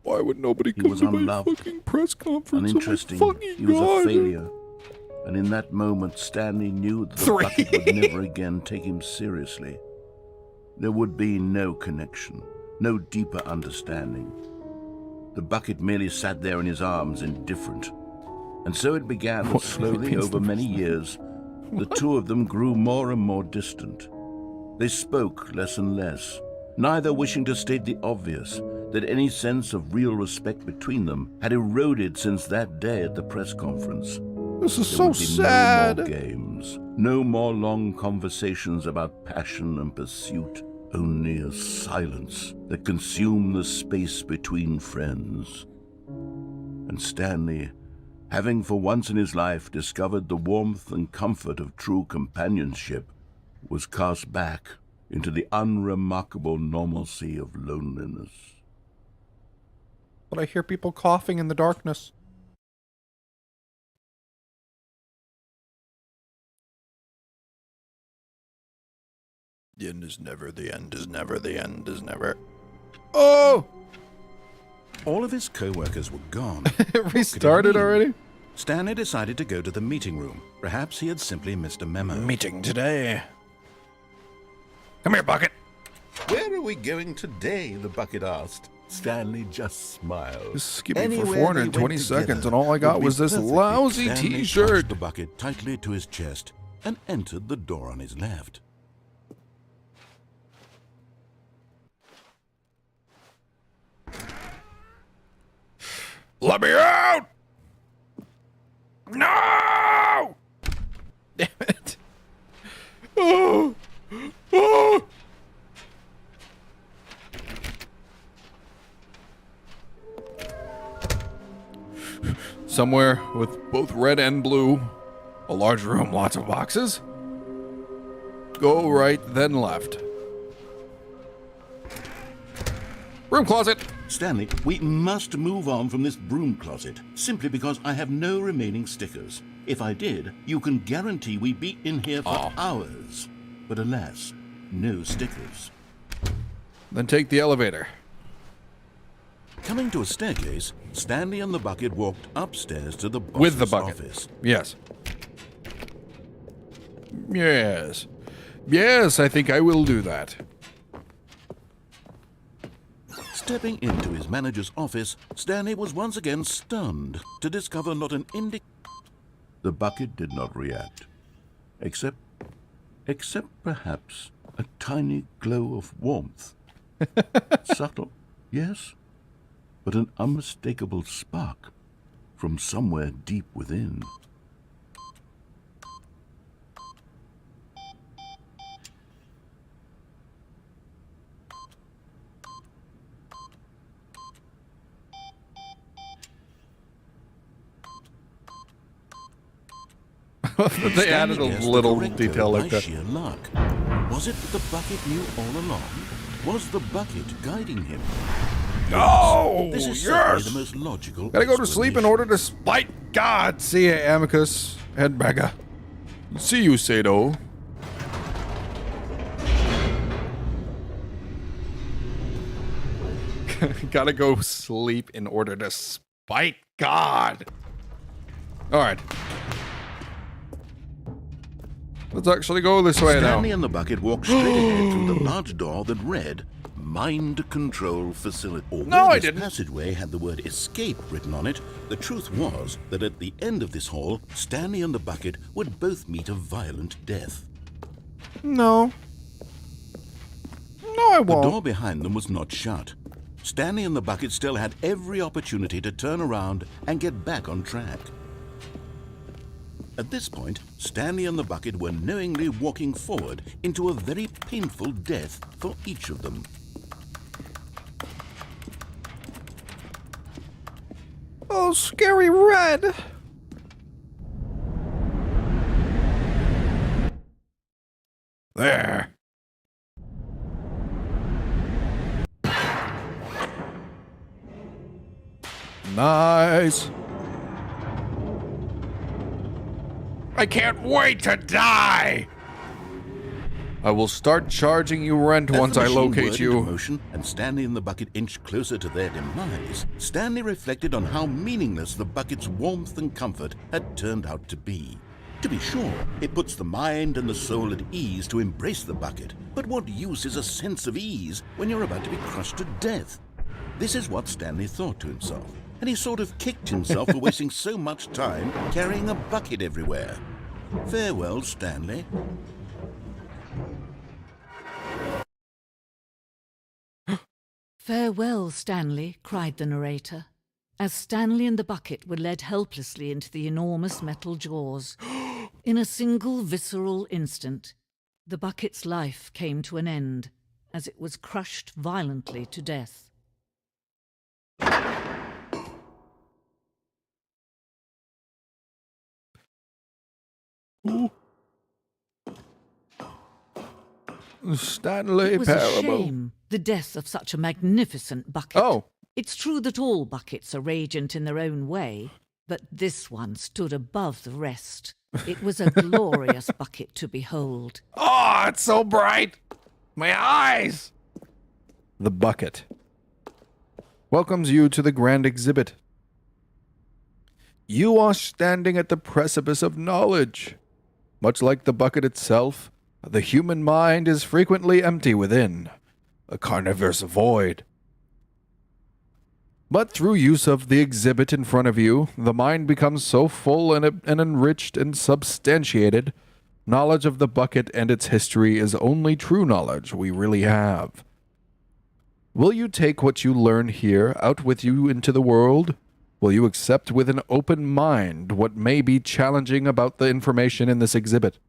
Why would nobody He come was to my unloved, fucking press conference? uninteresting. Oh my fucking He was God. a failure. And in that moment, Stanley knew that the 3. bucket would never again take him seriously. There would be no connection, no deeper understanding. The bucket merely sat there in his arms, indifferent. And so it began that slowly, over many years, the two of them grew more and more distant. They spoke less and less, neither wishing to state the obvious, that any sense of real respect between them had eroded since that day at the press conference. This is There so would be sad. no more games, no more long conversations about passion and pursuit, only a silence that consumed the space between friends. And Stanley, having for once in his life discovered the warmth and comfort of true companionship, was cast back into the unremarkable normalcy of loneliness. But I hear people coughing in the darkness. The end is never, the end is never, the end is never. Oh! All of his co-workers were gone. It restarted already? Stanley decided to go to the meeting room. Perhaps he had simply missed a memo. Meeting today. Come here, Bucket. Where are we going today? The bucket asked. Stanley just smiled. This skipped me for Anywhere 420 they went seconds, together and all I got would be was this perfect. lousy Stanley t-shirt. clutched the bucket tightly to his chest and entered the door on his left. Let me out! No! Damn it. Oh! Oh! Somewhere with both red and blue. A large room, lots of boxes. Go right, then left. Room closet. Stanley, we must move on from this broom closet, simply because I have no remaining stickers. If I did, you can guarantee we'd be in here for hours. But alas, no stickers. Then take the elevator. Coming to a staircase, Stanley and the bucket walked upstairs to the boss's With the bucket. office. Yes. Yes. Yes, I think I will do that. Stepping into his manager's office, Stanley was once again stunned to discover not an The bucket did not react, except perhaps a tiny glow of warmth. Subtle, yes, but an unmistakable spark from somewhere deep within. They added a Guessed little the correct detail code like by that. sheer luck. Was it that the bucket knew all along? Was the bucket guiding him? No! This is certainly Yes! the most logical. Gotta go to sleep in order to spite God. See ya, Amicus and Mega. See you, Sado. Gotta go sleep in order to spite God. Alright. Let's actually go this way Stanley now. and the bucket walked straight ahead through the large door that read Mind Control Facility. Although I this didn't. passageway had the word escape written on it, the truth was that at the end of this hall, Stanley and the bucket would both meet a violent death. No. No, I The won't. door behind them was not shut. Stanley and the bucket still had every opportunity to turn around and get back on track. At this point, Stanley and the bucket were knowingly walking forward into a very painful death for each of them. Oh, scary red. There. Nice. I can't wait to die. I will start charging you rent As once the I machine locate whirred into you. motion and Stanley and the bucket inched closer to their demise, Stanley reflected on how meaningless the bucket's warmth and comfort had turned out to be. To be sure, it puts the mind and the soul at ease to embrace the bucket, but what use is a sense of ease when you're about to be crushed to death? This is what Stanley thought to himself, and he sort of kicked himself for wasting so much time carrying a bucket everywhere. Farewell, Stanley. "Farewell, Stanley," cried the narrator, as Stanley and the bucket were led helplessly into the enormous metal jaws. In a single visceral instant, the bucket's life came to an end as it was crushed violently to death. Stanley It was a Parable. shame, the death of such a magnificent bucket. Oh. It's true that all buckets are radiant in their own way, but this one stood above the rest. It was a glorious bucket to behold. Oh, it's so bright! My eyes! The bucket welcomes you to the grand exhibit. You are standing at the precipice of knowledge. Much like the bucket itself, the human mind is frequently empty within, a carnivorous void. But through use of the exhibit in front of you, the mind becomes so full and enriched and substantiated, knowledge of the bucket and its history is only true knowledge we really have. Will you take what you learn here out with you into the world? Will you accept with an open mind what may be challenging about the information in this exhibit?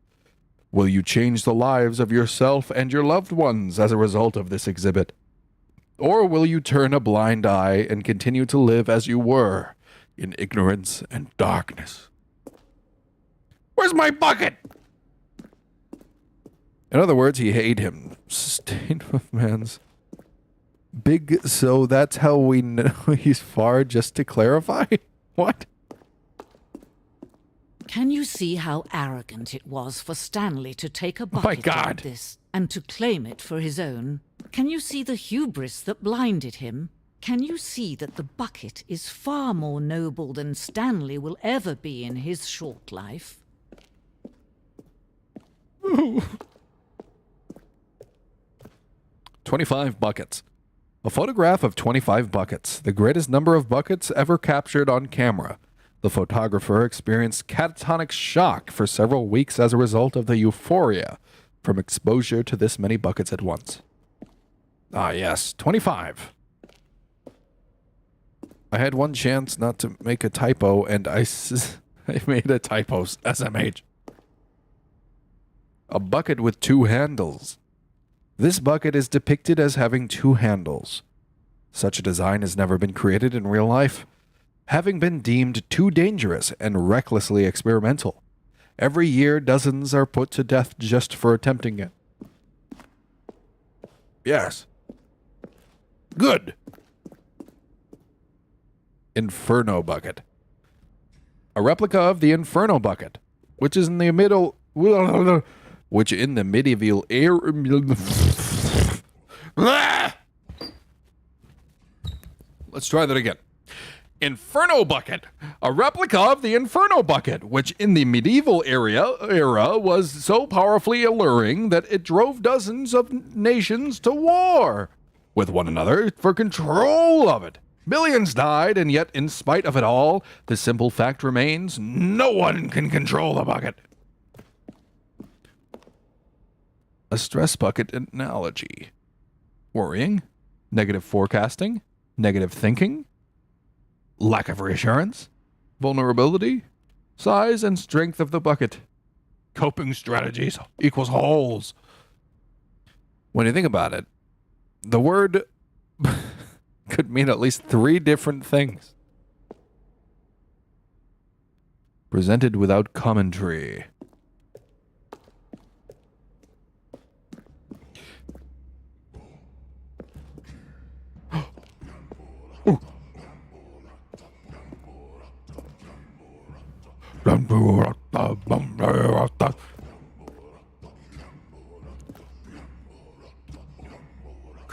Will you change the lives of yourself and your loved ones as a result of this exhibit? Or will you turn a blind eye and continue to live as you were, in ignorance and darkness? Where's my bucket? In other words, he hate him. State of man's big, so that's how we know he's far, just to clarify? What? Can you see how arrogant it was for Stanley to take a my bucket God. like this and to claim it for his own? Can you see the hubris that blinded him? Can you see that the bucket is far more noble than Stanley will ever be in his short life? 25 buckets. A photograph of 25 buckets, the greatest number of buckets ever captured on camera. The photographer experienced catatonic shock for several weeks as a result of the euphoria from exposure to this many buckets at once. Ah, yes, 25. I had one chance not to make a typo, and I made a typo, SMH. A bucket with two handles. This bucket is depicted as having two handles. Such a design has never been created in real life, having been deemed too dangerous and recklessly experimental. Every year, dozens are put to death just for attempting it. Yes. Good. Inferno bucket. A replica of the Inferno bucket, which is in the medieval era. Let's try that again. Inferno bucket. A replica of the Inferno bucket, which in the medieval era was so powerfully alluring that it drove dozens of nations to war with one another for control of it. Billions died, and yet, in spite of it all, the simple fact remains, no one can control the bucket. A stress bucket analogy. Worrying, negative forecasting, negative thinking, lack of reassurance, vulnerability, size and strength of the bucket. Coping strategies equals holes. When you think about it, the word could mean at least three different things. Presented without commentary.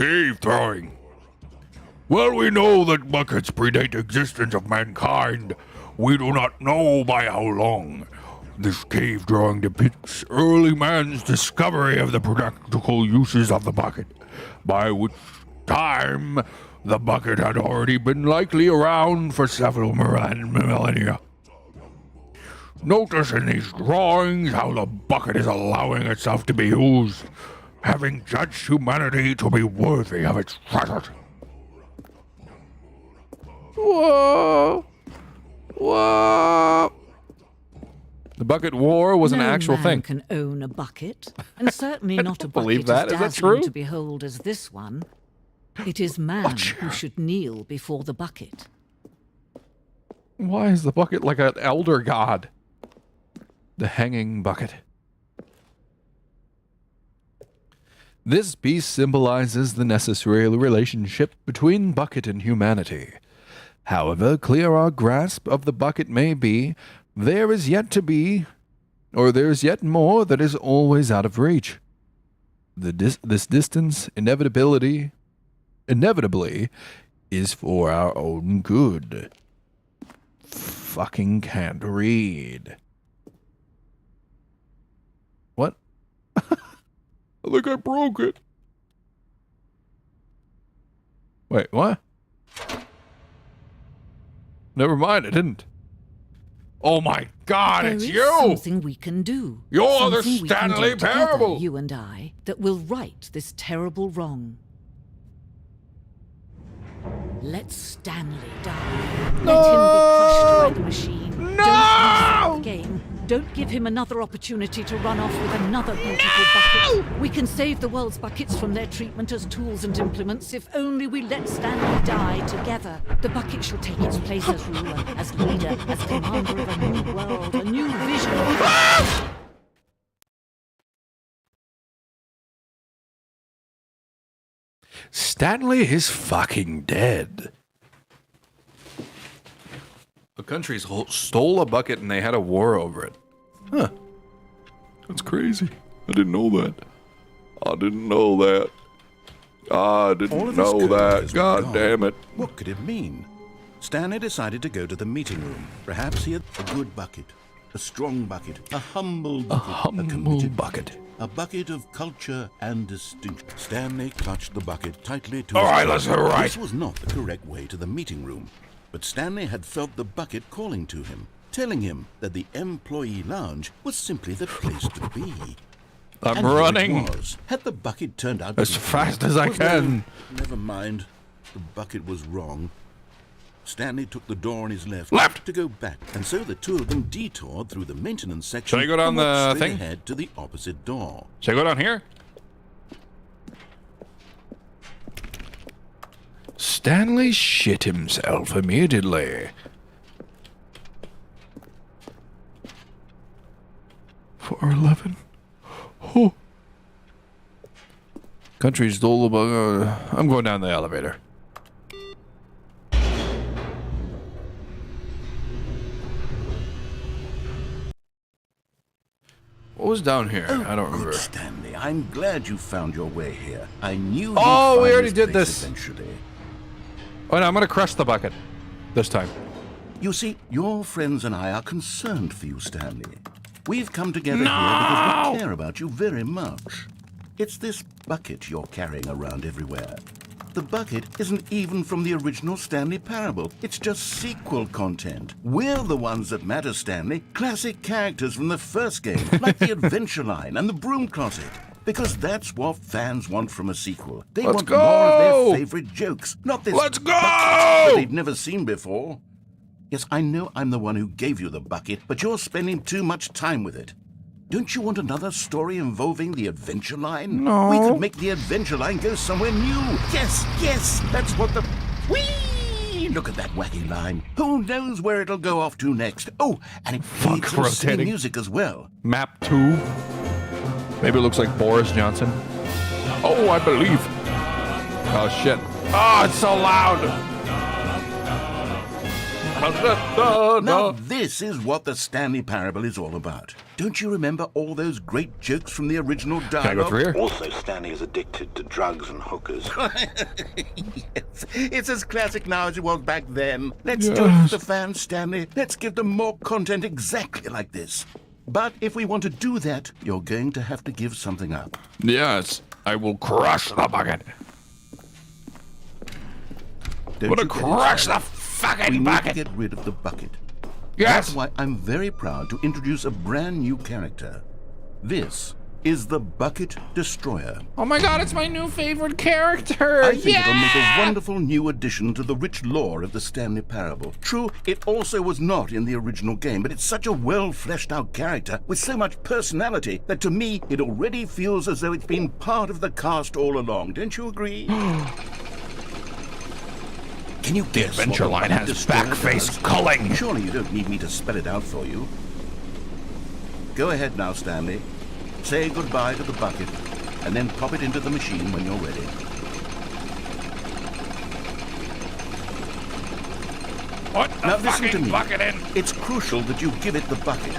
Cave throwing. Well, we know that buckets predate the existence of mankind. We do not know by how long. This cave drawing depicts early man's discovery of the practical uses of the bucket, by which time the bucket had already been likely around for several millennia. Notice in these drawings how the bucket is allowing itself to be used, having judged humanity to be worthy of its treasures. Whoa. Whoa. The bucket war was an actual No thing. man can own a bucket, and certainly not a believe bucket that. as Is that dazzling true? to behold as this one. It is man who should kneel before the bucket. Why is the bucket like an elder god? The hanging bucket. This piece symbolizes the necessary relationship between bucket and humanity. However clear our grasp of the bucket may be, there is yet more that is always out of reach. This distance inevitably is for our own good. Fucking can't read. What? I think I broke it. Wait, what? Never mind, I didn't. Oh my God, There it's is you! something we can do. You're the Something we can do Stanley together, Parable. you and I, that will right this terrible wrong. Let Stanley die. Let him be crushed by the machine. Don't lose the game. Don't give him another opportunity to run off with another beautiful bucket. We can save the world's buckets from their treatment as tools and implements if only we let Stanley die together. The bucket shall take its place as ruler, as leader, as commander of a new world, a new vision. Stanley is fucking dead. The countries stole a bucket and they had a war over it. Huh. That's crazy. I didn't know that. I didn't know that. I All didn't of his know that. co-workers were God gone. damn it. What could it mean? Stanley decided to go to the meeting room. Perhaps he had a good bucket, a strong bucket, a humble bucket, committed bucket. a bucket of culture and distinction. Stanley clutched the bucket tightly to All his right, chest. let's hurry. This was not the correct way to the meeting room, but Stanley had felt the bucket calling to him, telling him that the employee lounge was simply the place to be. I'm And here it running was. Had the bucket turned out to as be fast correct? as I Well, can. Never mind. The bucket was wrong. Stanley took the door on his left to go back, and so the two of them detoured through the maintenance section. Shall I go down and walked the straight thing? ahead to the opposite door. Should I go down here? Stanley shit himself immediately. 411. Oh. Country's stole about. I'm going down the elevator. What was down here? I don't remember. Good Stanley, I'm glad you found your way here. I knew you'd Oh, we find already this did place this. eventually. Oh, no, I'm going to crush the bucket this time. You see, your friends and I are concerned for you, Stanley. We've come together here because we care about you very much. It's this bucket you're carrying around everywhere. The bucket isn't even from the original Stanley Parable. It's just sequel content. We're the ones that matter, Stanley. Classic characters from the first game, like the Adventure Line and the Broom Closet. Because that's what fans want from a sequel. They Let's want go! more of their favorite jokes, not this Let's go! bucket that they've never seen before. Yes, I know I'm the one who gave you the bucket, but you're spending too much time with it. Don't you want another story involving the Adventure Line? No. We could make the Adventure Line go somewhere new. Yes, yes, that's what the... Whee! Look at that wacky line. Who knows where it'll go off to next? Oh, and it needs some silly rotating. music as well. Map 2. Maybe it looks like Boris Johnson. Oh, I believe. Oh, shit. Oh, it's so loud. Now, this is what the Stanley Parable is all about. Don't you remember all those great jokes from the original Can I go dialogue? through here? Also, Stanley is addicted to drugs and hookers. Yes, it's as classic now as it was back then. Let's do it for the fans, Stanley. Let's give them more content exactly like this. But if we want to do that, you're going to have to give something up. Yes, I will crush the bucket. Don't I'm gonna you get it, crush the Stanley? fucking We need bucket. to get rid of the bucket. Yes. That's why I'm very proud to introduce a brand new character. This is the Bucket Destroyer. Oh my god, it's my new favorite character! I think it'll make a wonderful new addition to the rich lore of the Stanley Parable. True, it also was not in the original game, but it's such a well-fleshed-out character with so much personality that to me, it already feels as though it's been part of the cast all along. Don't you agree? Can you guess what Adventure the line Bucket has Destroyer back-face does? culling. Surely you don't need me to spell it out for you. Go ahead now, Stanley. Say goodbye to the bucket, and then pop it into the machine when you're ready. Put the Now listen to fucking me. bucket in. It's crucial that you give it the bucket.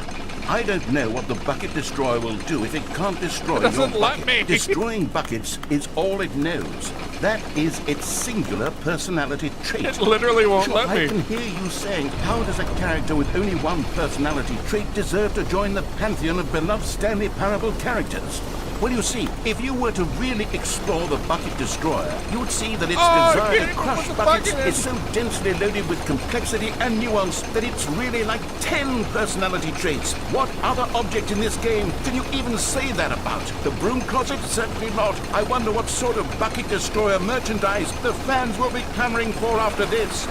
I don't know what the Bucket Destroyer will do if it can't destroy your doesn't let bucket. me. Destroying buckets is all it knows. That is its singular personality trait. It literally won't Sure, let I me. can hear you saying, how does a character with only one personality trait deserve to join the pantheon of beloved Stanley Parable characters? Well, you see, if you were to really explore the Bucket Destroyer, you would see that its desire get to it, crush put the buckets bucket in. is so densely loaded with complexity and nuance that it's really like 10 personality traits. What other object in this game can you even say that about? The broom closet? Certainly not. I wonder what sort of Bucket Destroyer merchandise the fans will be clamoring for after this.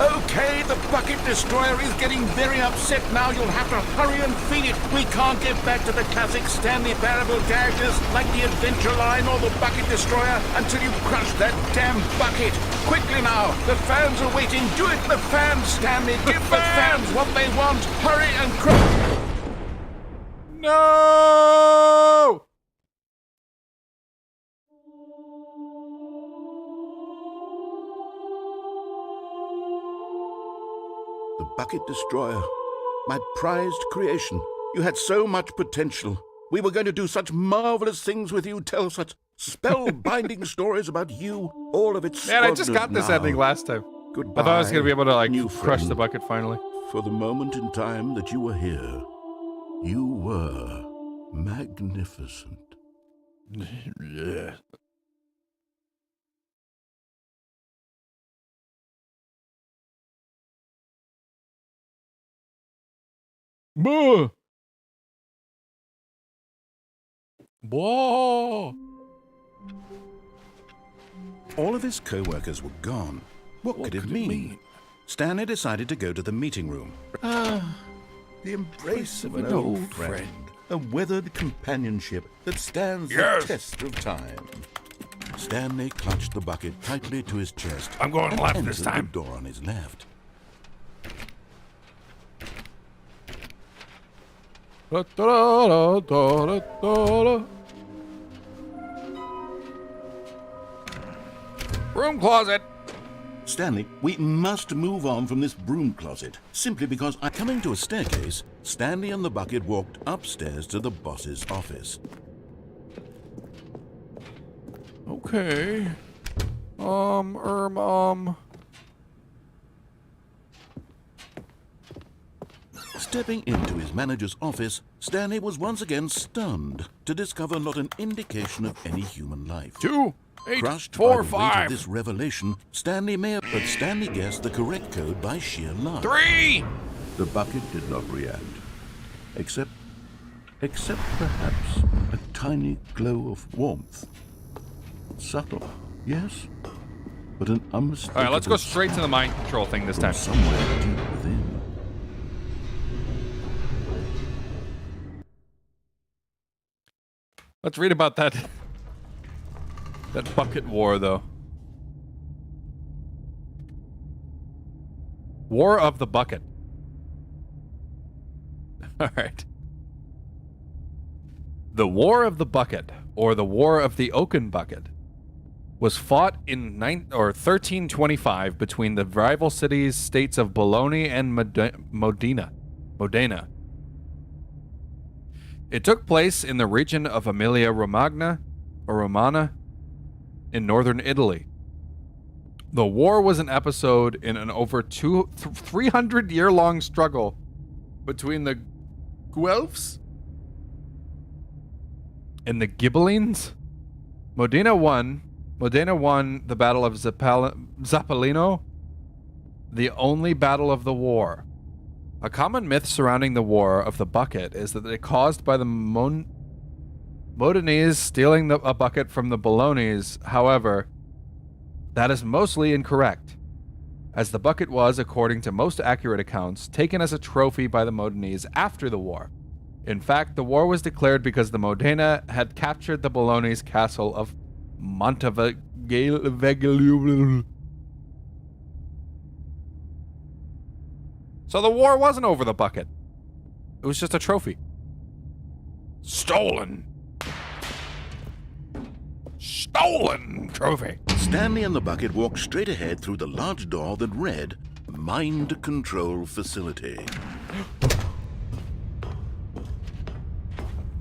Okay, the Bucket Destroyer is getting very upset now. You'll have to hurry and feed it. We can't get back to the classic Stanley Parable characters like the Adventure Line or the Bucket Destroyer until you crush that damn bucket. Quickly now, the fans are waiting. Do it, the fans, Stanley. Give the fans what they want. Hurry and crush. No! The Bucket Destroyer, my prized creation. You had so much potential. We were going to do such marvelous things with you, tell such spellbinding stories about you, all of it Man, I just got squandered this now. ending last time. Goodbye, I thought I was gonna be able to like new crush the friend. bucket finally. For the moment in time that you were here, you were magnificent. Yeah. Boo! Whoa! All of his co-workers were gone. What could it mean? Stanley decided to go to the meeting room. The embrace of an old friend. A weathered companionship that stands Yes. the test of time. Stanley clutched the bucket tightly to his chest. I'm going and left entered this time. The door on his left. Room closet. Stanley, we must move on from this broom closet. Simply because coming to a staircase, Stanley and the bucket walked upstairs to the boss's office. Okay. Stepping into his manager's office, Stanley was once again stunned to discover not an indication of any human life. 2, 8, Crushed 4, by the weight of 5, this revelation, Stanley guessed the correct code by sheer luck. 3. The bucket did not react, except perhaps a tiny glow of warmth. Subtle, yes, but an unmistakable. All right, let's go straight to the mind control thing this from time. somewhere deep within. Let's read about that bucket war, though. War of the bucket. All right. The War of the Bucket, or the War of the Oaken Bucket, was fought in 1325 between the rival states of Bologna and Modena. It took place in the region of Emilia-Romagna, or Romana, in northern Italy. The war was an episode in an over 300-year-long struggle between the Guelphs and the Ghibellines. Modena won the Battle of Zappalino, the only battle of the war. A common myth surrounding the War of the Bucket is that it caused by the Modenese stealing a bucket from the Bolognese. However, that is mostly incorrect, as the bucket was, according to most accurate accounts, taken as a trophy by the Modenese after the war. In fact, the war was declared because the Modena had captured the Bolognese castle of Monteviglio. So the war wasn't over the bucket. It was just a trophy. Stolen. Stolen trophy. Stanley and the bucket walked straight ahead through the large door that read, Mind Control Facility.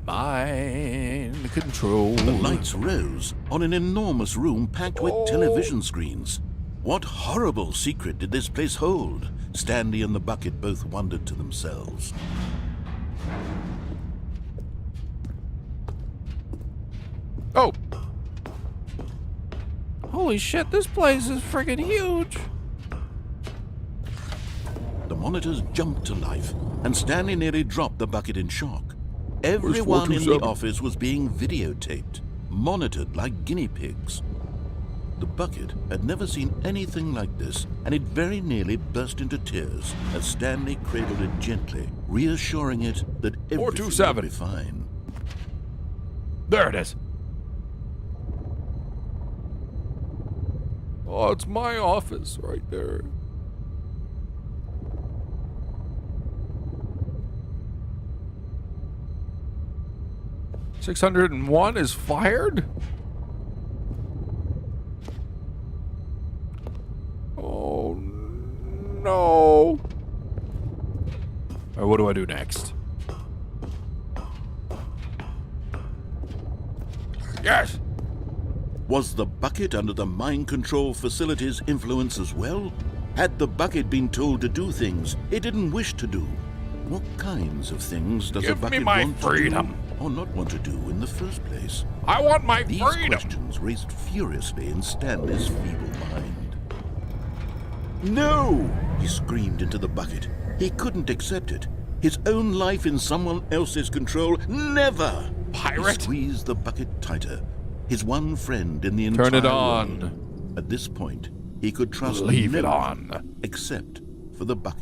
Mind control. The lights rose on an enormous room packed with television screens. What horrible secret did this place hold? Stanley and the bucket both wondered to themselves. Oh! Holy shit, this place is friggin' huge! The monitors jumped to life, and Stanley nearly dropped the bucket in shock. Everyone in the office was being videotaped, monitored like guinea pigs. The bucket had never seen anything like this, and it very nearly burst into tears as Stanley cradled it gently, reassuring it that everything would be fine. There it is. Oh, it's my office right there. $601 is fired? Oh, no. Alright, what do I do next? Yes. Was the bucket under the mind control facility's influence as well? Had the bucket been told to do things it didn't wish to do? What kinds of things does a bucket want freedom. to do or not want to do in the first place? I want my These freedom. questions raced furiously in Stanley's feeble mind. No! He screamed into the bucket. He couldn't accept it. His own life in someone else's control, never! Pirate? He squeezed the bucket tighter. His one friend in the entire Turn it on. world. At this point, he could trust Leave it no one on. except for the bucket.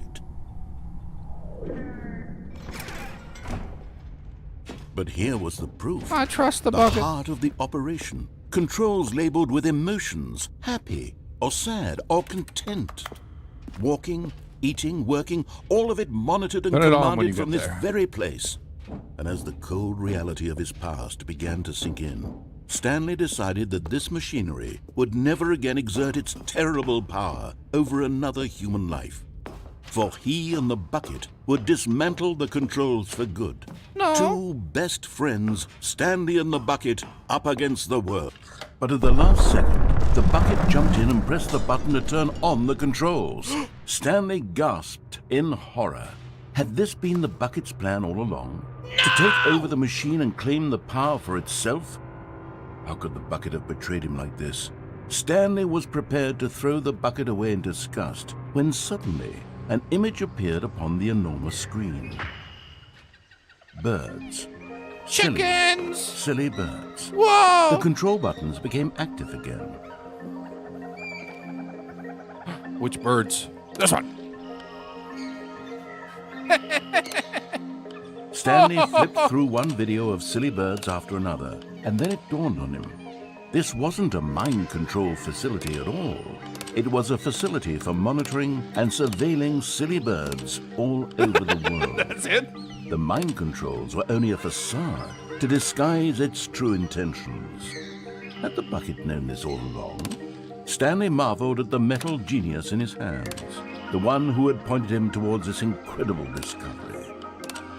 But here was the proof. I trust the The bucket. heart of the operation. Controls labeled with emotions, happy or sad or content. Walking, eating, working, all of it monitored and Turn it on when you commanded from get this there. very place. And as the cold reality of his past began to sink in, Stanley decided that this machinery would never again exert its terrible power over another human life. For he and the bucket would dismantle the controls for good. No. Two best friends, Stanley and the bucket, up against the world. But at the last second, the bucket jumped in and pressed the button to turn on the controls. Stanley gasped in horror. Had this been the bucket's plan all along? To take over the machine and claim the power for itself? How could the bucket have betrayed him like this? Stanley was prepared to throw the bucket away in disgust when suddenly an image appeared upon the enormous screen. Birds. Chickens! Silly birds. Whoa! The control buttons became active again. Which birds? This one. Stanley flipped through one video of silly birds after another, and then it dawned on him. This wasn't a mind control facility at all. It was a facility for monitoring and surveilling silly birds all over the world. That's it. The mind controls were only a facade to disguise its true intentions. Had the bucket known this all along? Stanley marveled at the metal genius in his hands, the one who had pointed him towards this incredible discovery.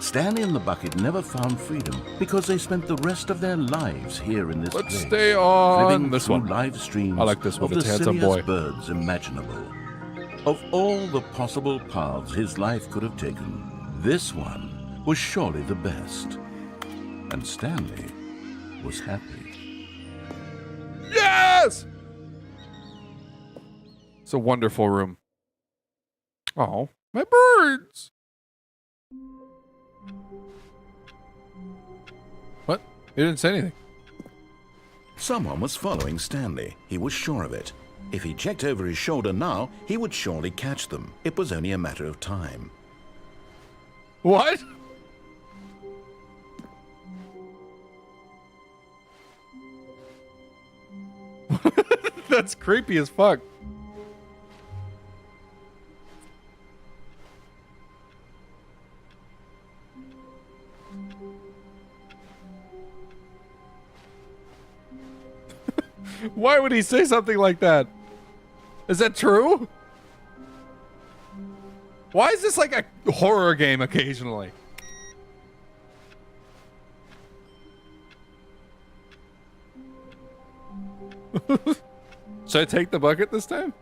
Stanley and the bucket never found freedom because they spent the rest of their lives here in this Let's place, stay on living this through one. live streams I like this one. of It's the handsome silliest boy. birds imaginable. Of all the possible paths his life could have taken, this one was surely the best. And Stanley was happy. Yes! It's a wonderful room. Oh, my birds. What? You didn't say anything. Someone was following Stanley. He was sure of it. If he checked over his shoulder now, he would surely catch them. It was only a matter of time. What? That's creepy as fuck. Why would he say something like that? Is that true? Why is this like a horror game occasionally? Should I take the bucket this time?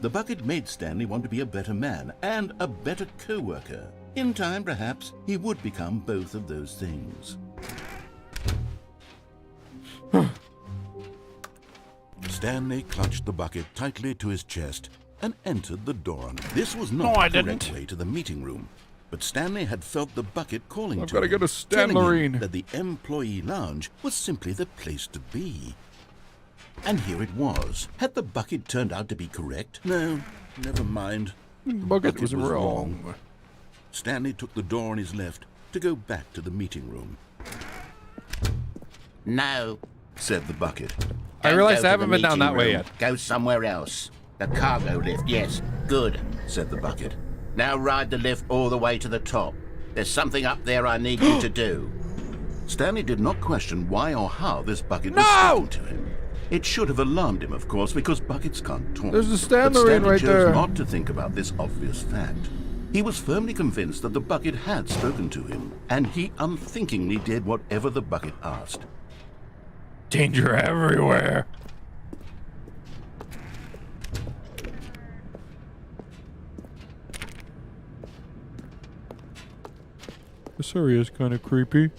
The bucket made Stanley want to be a better man and a better co-worker. In time, perhaps, he would become both of those things. Stanley clutched the bucket tightly to his chest and entered the door. This was not the correct way to the meeting room, but Stanley had felt the bucket calling I've to gotta him, get a telling him Stanlerine. that the employee lounge was simply the place to be. And here it was. Had the bucket turned out to be correct? No, never mind. The bucket was wrong. Stanley took the door on his left to go back to the meeting room. No. Said the bucket. I Don't realized go I to haven't the been down meeting that way room. yet. Go somewhere else. The cargo lift, yes. Good. Said the bucket. Now ride the lift all the way to the top. There's something up there I need you to do. Stanley did not question why or how this bucket was No! speaking to him. It should have alarmed him, of course, because buckets can't talk. There's the But Stanlerine Stanley right chose there. not to think about this obvious fact. He was firmly convinced that the bucket had spoken to him, and he unthinkingly did whatever the bucket asked. Danger everywhere. This area is kind of creepy.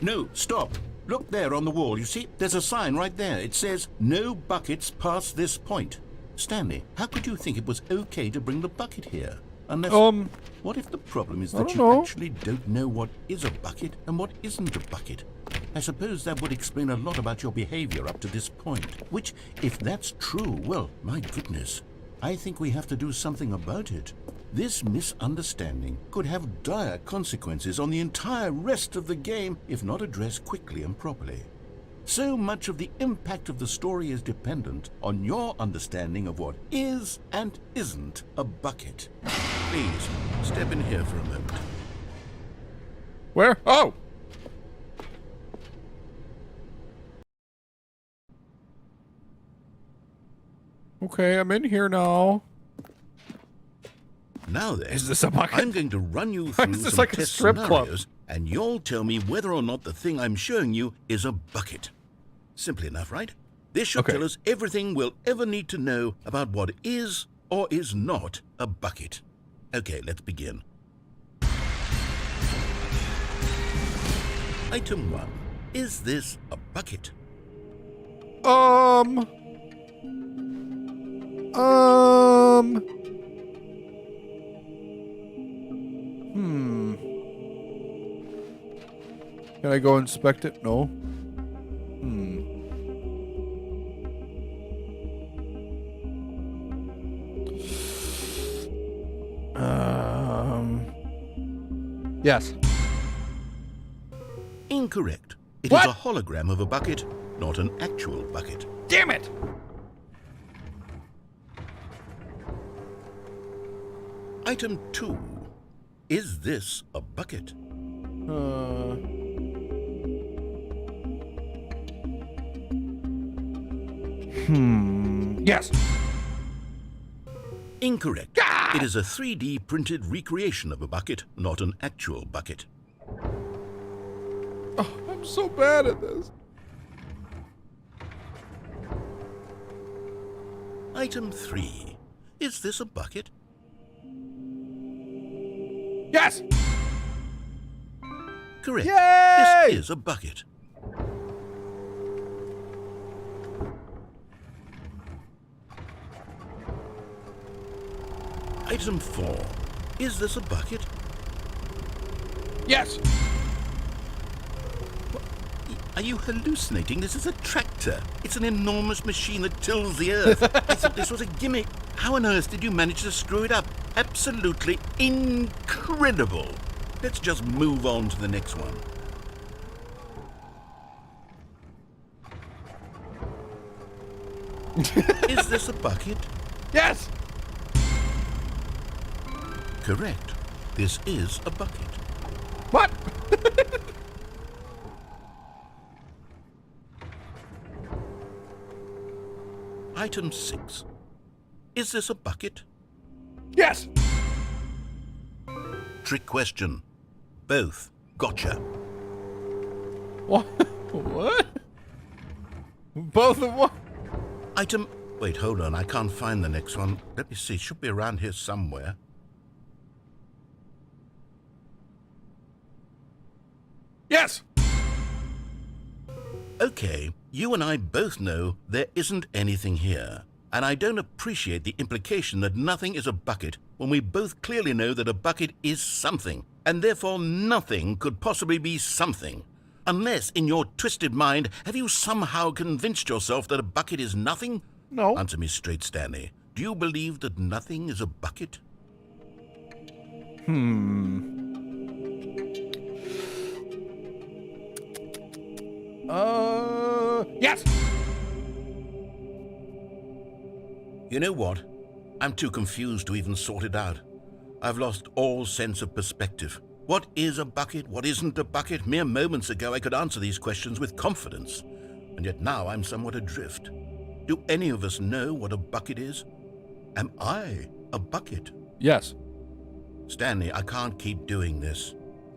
No, stop. Look there on the wall. You see, there's a sign right there. It says, "No buckets past this point." Stanley, how could you think it was okay to bring the bucket here? Unless, what if the problem is I that don't you know. actually don't know what is a bucket and what isn't a bucket? I suppose that would explain a lot about your behavior up to this point. Which, if that's true, well, my goodness, I think we have to do something about it. This misunderstanding could have dire consequences on the entire rest of the game if not addressed quickly and properly. So much of the impact of the story is dependent on your understanding of what is and isn't a bucket. Please, step in here for a moment. Where? Oh! Okay, I'm in here now. Now then, Is this a bucket? I'm going to run you through Is this some like a test strip club? scenarios, and you'll tell me whether or not the thing I'm showing you is a bucket. Simple enough, right? This should Okay. tell us everything we'll ever need to know about what is or is not a bucket. Okay, let's begin. Item 1. Is this a bucket? Can I go inspect it? No. Yes. Incorrect. It is What? a hologram of a bucket, not an actual bucket. Damn it! Item 2. Is this a bucket? Yes. Incorrect. It is a 3D printed recreation of a bucket, not an actual bucket. Oh, I'm so bad at this. Item 3. Is this a bucket? Yes! Correct. Yay! This is a bucket. Item 4. Is this a bucket? Yes! Are you hallucinating? This is a tractor. It's an enormous machine that tills the earth. I thought this was a gimmick. How on earth did you manage to screw it up? Absolutely incredible. Let's just move on to the next one. Is this a bucket? Yes! Correct. This is a bucket. What? Item 6. Is this a bucket? Yes! Trick question. Both. Gotcha. What? What? Both of what? Item... Wait, hold on. I can't find the next one. Let me see. It should be around here somewhere. Yes! Okay, you and I both know there isn't anything here. And I don't appreciate the implication that nothing is a bucket when we both clearly know that a bucket is something, and therefore nothing could possibly be something. Unless, in your twisted mind, have you somehow convinced yourself that a bucket is nothing? No. Answer me straight, Stanley. Do you believe that nothing is a bucket? Yes! You know what? I'm too confused to even sort it out. I've lost all sense of perspective. What is a bucket? What isn't a bucket? Mere moments ago I could answer these questions with confidence. And yet now I'm somewhat adrift. Do any of us know what a bucket is? Am I a bucket? Yes. Stanley, I can't keep doing this.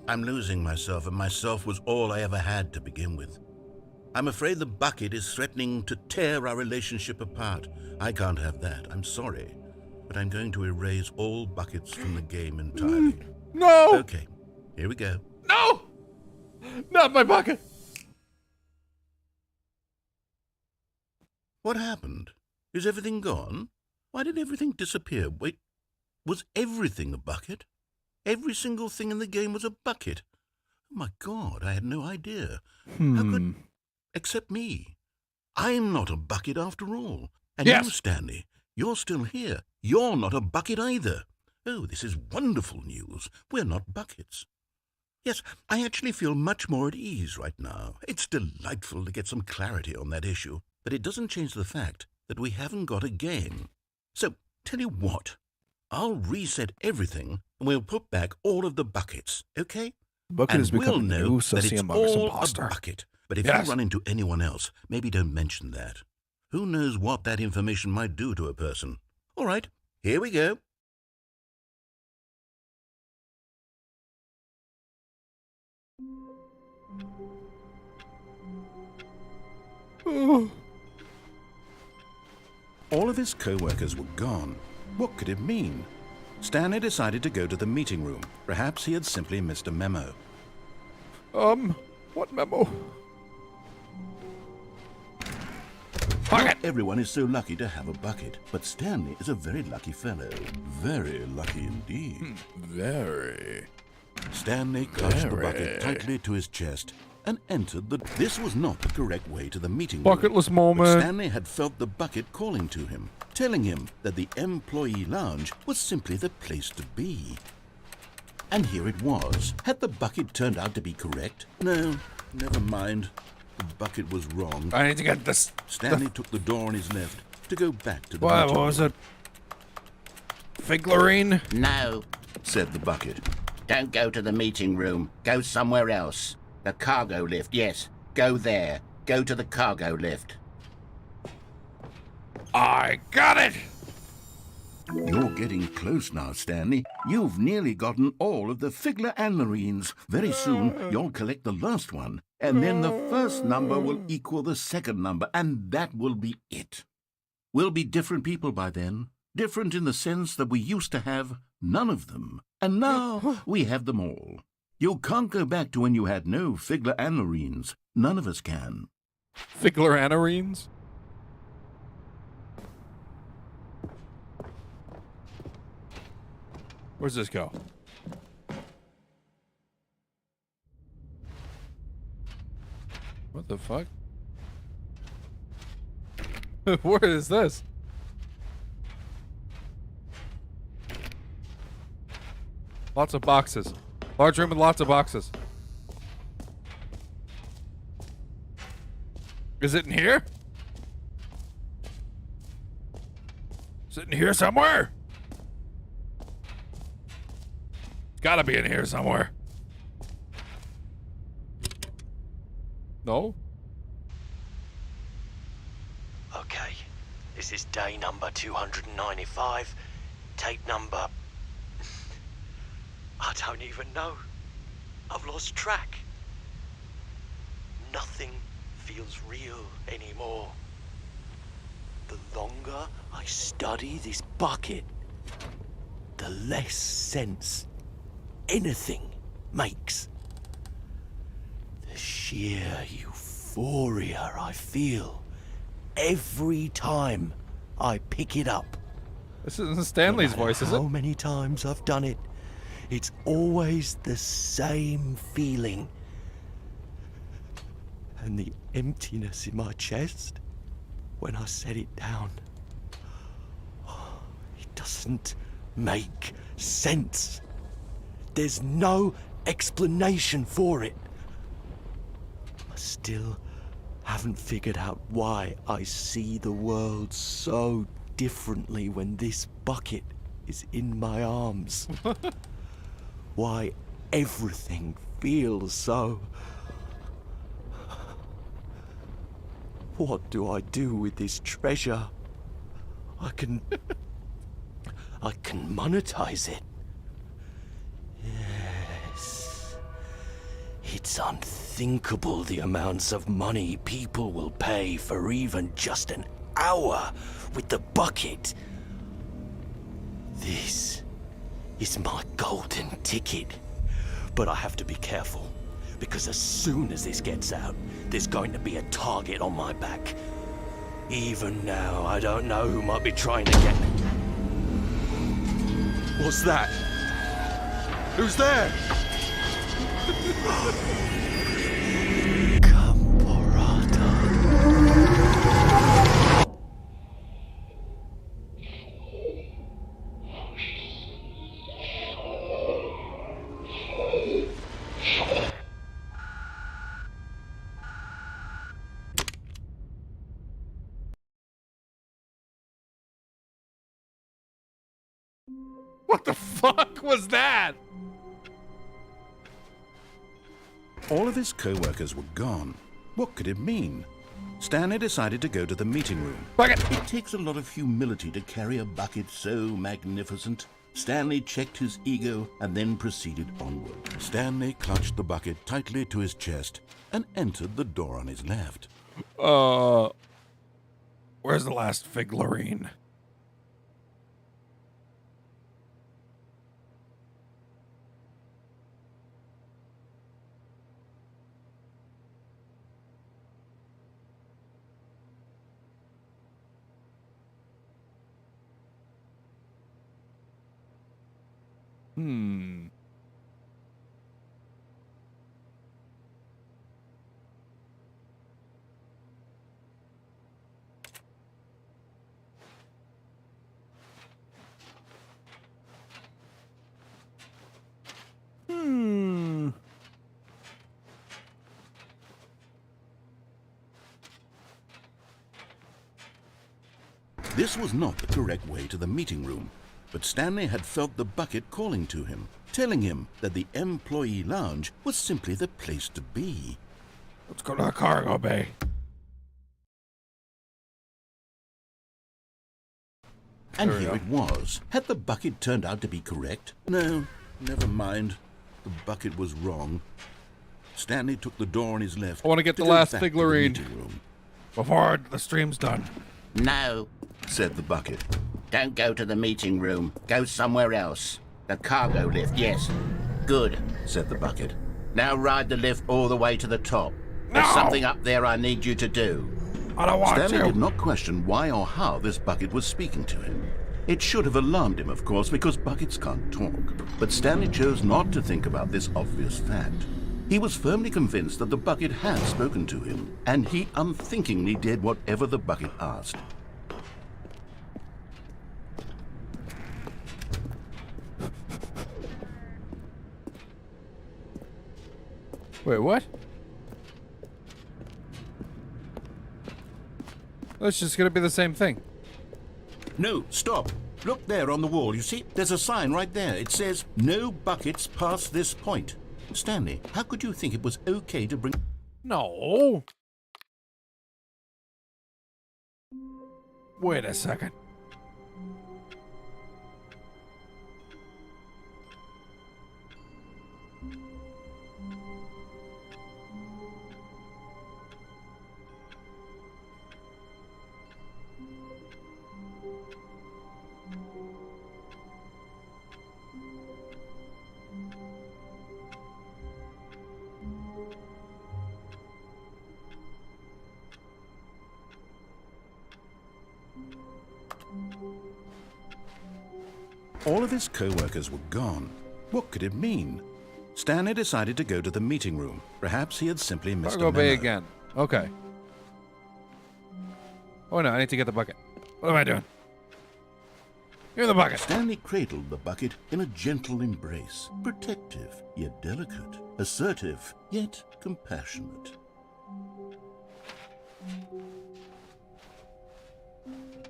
I'm losing myself, and myself was all I ever had to begin with. I'm afraid the bucket is threatening to tear our relationship apart. I can't have that. I'm sorry. But I'm going to erase all buckets from the game entirely. No! Okay, here we go. No! Not my bucket! What happened? Is everything gone? Why did everything disappear? Wait, was everything a bucket? Every single thing in the game was a bucket. Oh my God, I had no idea. How could... Except me. I'm not a bucket after all. And Yes. you, Stanley, you're still here. You're not a bucket either. Oh, this is wonderful news. We're not buckets. Yes, I actually feel much more at ease right now. It's delightful to get some clarity on that issue. But it doesn't change the fact that we haven't got a game. So, tell you what. I'll reset everything and we'll put back all of the buckets, okay? Bucket And has we'll become a know new that it's Sociomogus all imposter. a bucket. But if Yes. you run into anyone else, maybe don't mention that. Who knows what that information might do to a person? All right, here we go. All of his co-workers were gone. What could it mean? Stanley decided to go to the meeting room. Perhaps he had simply missed a memo. What memo? Not everyone is so lucky to have a bucket, but Stanley is a very lucky fellow. Very lucky indeed. Very. Stanley clutched the bucket tightly to his chest and entered the... This was not the correct way to the meeting room. Bucketless But moment. Stanley had felt the bucket calling to him, telling him that the employee lounge was simply the place to be. And here it was. Had the bucket turned out to be correct? No, never mind. The bucket was wrong. I need to get this. Stanley took the door on his left to go back to the What meeting was room. it? Figurine? No, Said the bucket. don't go to the meeting room. Go somewhere else. The cargo lift, yes. Go there. Go to the cargo lift. I got it! You're getting close now, Stanley. You've nearly gotten all of the Figler and Marines. Very soon, you'll collect the last one, and then the first number will equal the second number, and that will be it. We'll be different people by then. Different in the sense that we used to have none of them, and now we have them all. You can't go back to when you had no Figler and Marines. None of us can. Figler Anarines? Where's this go? What the fuck? Where is this? Lots of boxes. Large room with lots of boxes. Is it in here? Is it in here somewhere? It's gotta be in here somewhere. No? Okay, this is day number 295, tape number... I don't even know. I've lost track. Nothing feels real anymore. The longer I study this bucket, the less sense anything makes. The sheer euphoria I feel every time I pick it up. This isn't Stanley's voice, is it? How many times I've done it, it's always the same feeling. And the emptiness in my chest when I set it down. It doesn't make sense. There's no explanation for it. I still haven't figured out why I see the world so differently when this bucket is in my arms. Why everything feels so... What do I do with this treasure? I can monetize it. Yes. It's unthinkable the amounts of money people will pay for even just an hour with the bucket. This is my golden ticket. But I have to be careful, because as soon as this gets out, there's going to be a target on my back. Even now, I don't know who might be trying to get me. What's that? Who's there? What the fuck was that? All of his co-workers were gone. What could it mean? Stanley decided to go to the meeting room. Bucket! It takes a lot of humility to carry a bucket so magnificent. Stanley checked his ego and then proceeded onward. Stanley clutched the bucket tightly to his chest and entered the door on his left. Where's the last Figurine? This was not the correct way to the meeting room, but Stanley had felt the bucket calling to him, telling him that the employee lounge was simply the place to be. Let's go to the cargo bay. And There we here go. it was. Had the bucket turned out to be correct? No, never mind. The bucket was wrong. Stanley took the door on his left. I want to get the go last back to the figurine meeting room. before the stream's done. No, Said the bucket. don't go to the meeting room. Go somewhere else. The cargo lift, yes. Good. Said the bucket. Now ride the lift all the way to the top. There's No! something up there I need you to do. I don't want Stanley to. did not question why or how this bucket was speaking to him. It should have alarmed him, of course, because buckets can't talk. But Stanley chose not to think about this obvious fact. He was firmly convinced that the bucket had spoken to him, and he unthinkingly did whatever the bucket asked. Wait, what? It's just gonna be the same thing. No, stop. Look there on the wall, you see? There's a sign right there. It says, no buckets past this point. Stanley, how could you think it was okay to bring... No. Wait a second. All of his co-workers were gone. What could it mean? Stanley decided to go to the meeting room. Perhaps he had simply missed Cargo a bay memo. again. Okay. Oh no, I need to get the bucket. What am I doing? Give me the bucket. Stanley cradled the bucket in a gentle embrace. Protective, yet delicate. Assertive, yet compassionate.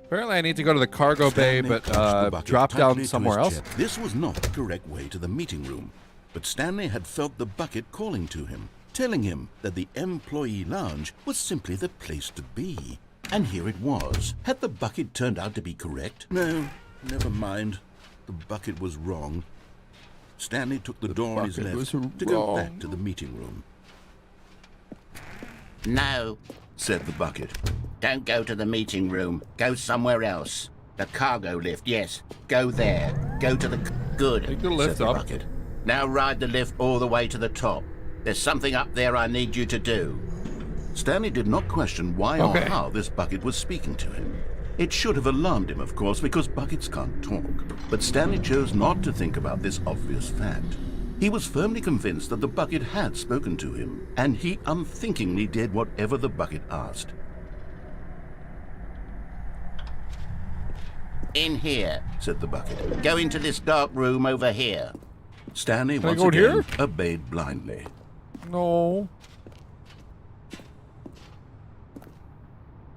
Apparently I need to go to the cargo bay, Stanley but clutched the bucket drop tightly down to somewhere his else. chest. This was not the correct way to the meeting room, but Stanley had felt the bucket calling to him, telling him that the employee lounge was simply the place to be. And here it was. Had the bucket turned out to be correct? No, never mind. The bucket was wrong. Stanley took the door on his bucket left was to go wrong. back to the meeting room. No, Said the bucket. don't go to the meeting room. Go somewhere else. The cargo lift, yes. Go there. Go to the... Good. Take the lift said the up. bucket. Now ride the lift all the way to the top. There's something up there I need you to do. Stanley did not question why Okay. or how this bucket was speaking to him. It should have alarmed him, of course, because buckets can't talk. But Stanley chose not to think about this obvious fact. He was firmly convinced that the bucket had spoken to him, and he unthinkingly did whatever the bucket asked. In here. Said the bucket. Go into this dark room over here. Stanley I once go again here? obeyed blindly. No.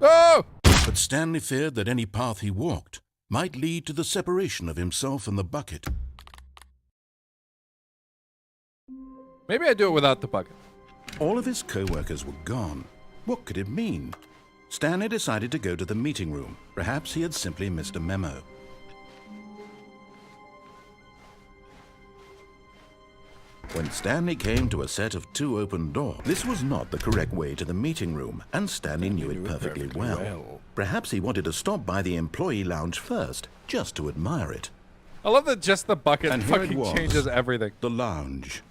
Oh! But Stanley feared that any path he walked might lead to the separation of himself and the bucket. Maybe I do it without the bucket. All of his co-workers were gone. What could it mean? Stanley decided to go to the meeting room. Perhaps he had simply missed a memo. When Stanley came to a set of 2 open doors, this was not the correct way to the meeting room, and Stanley knew it perfectly well. Perhaps he wanted to stop by the employee lounge first, just to admire it. I love that just the bucket And here it fucking was. changes everything. The lounge.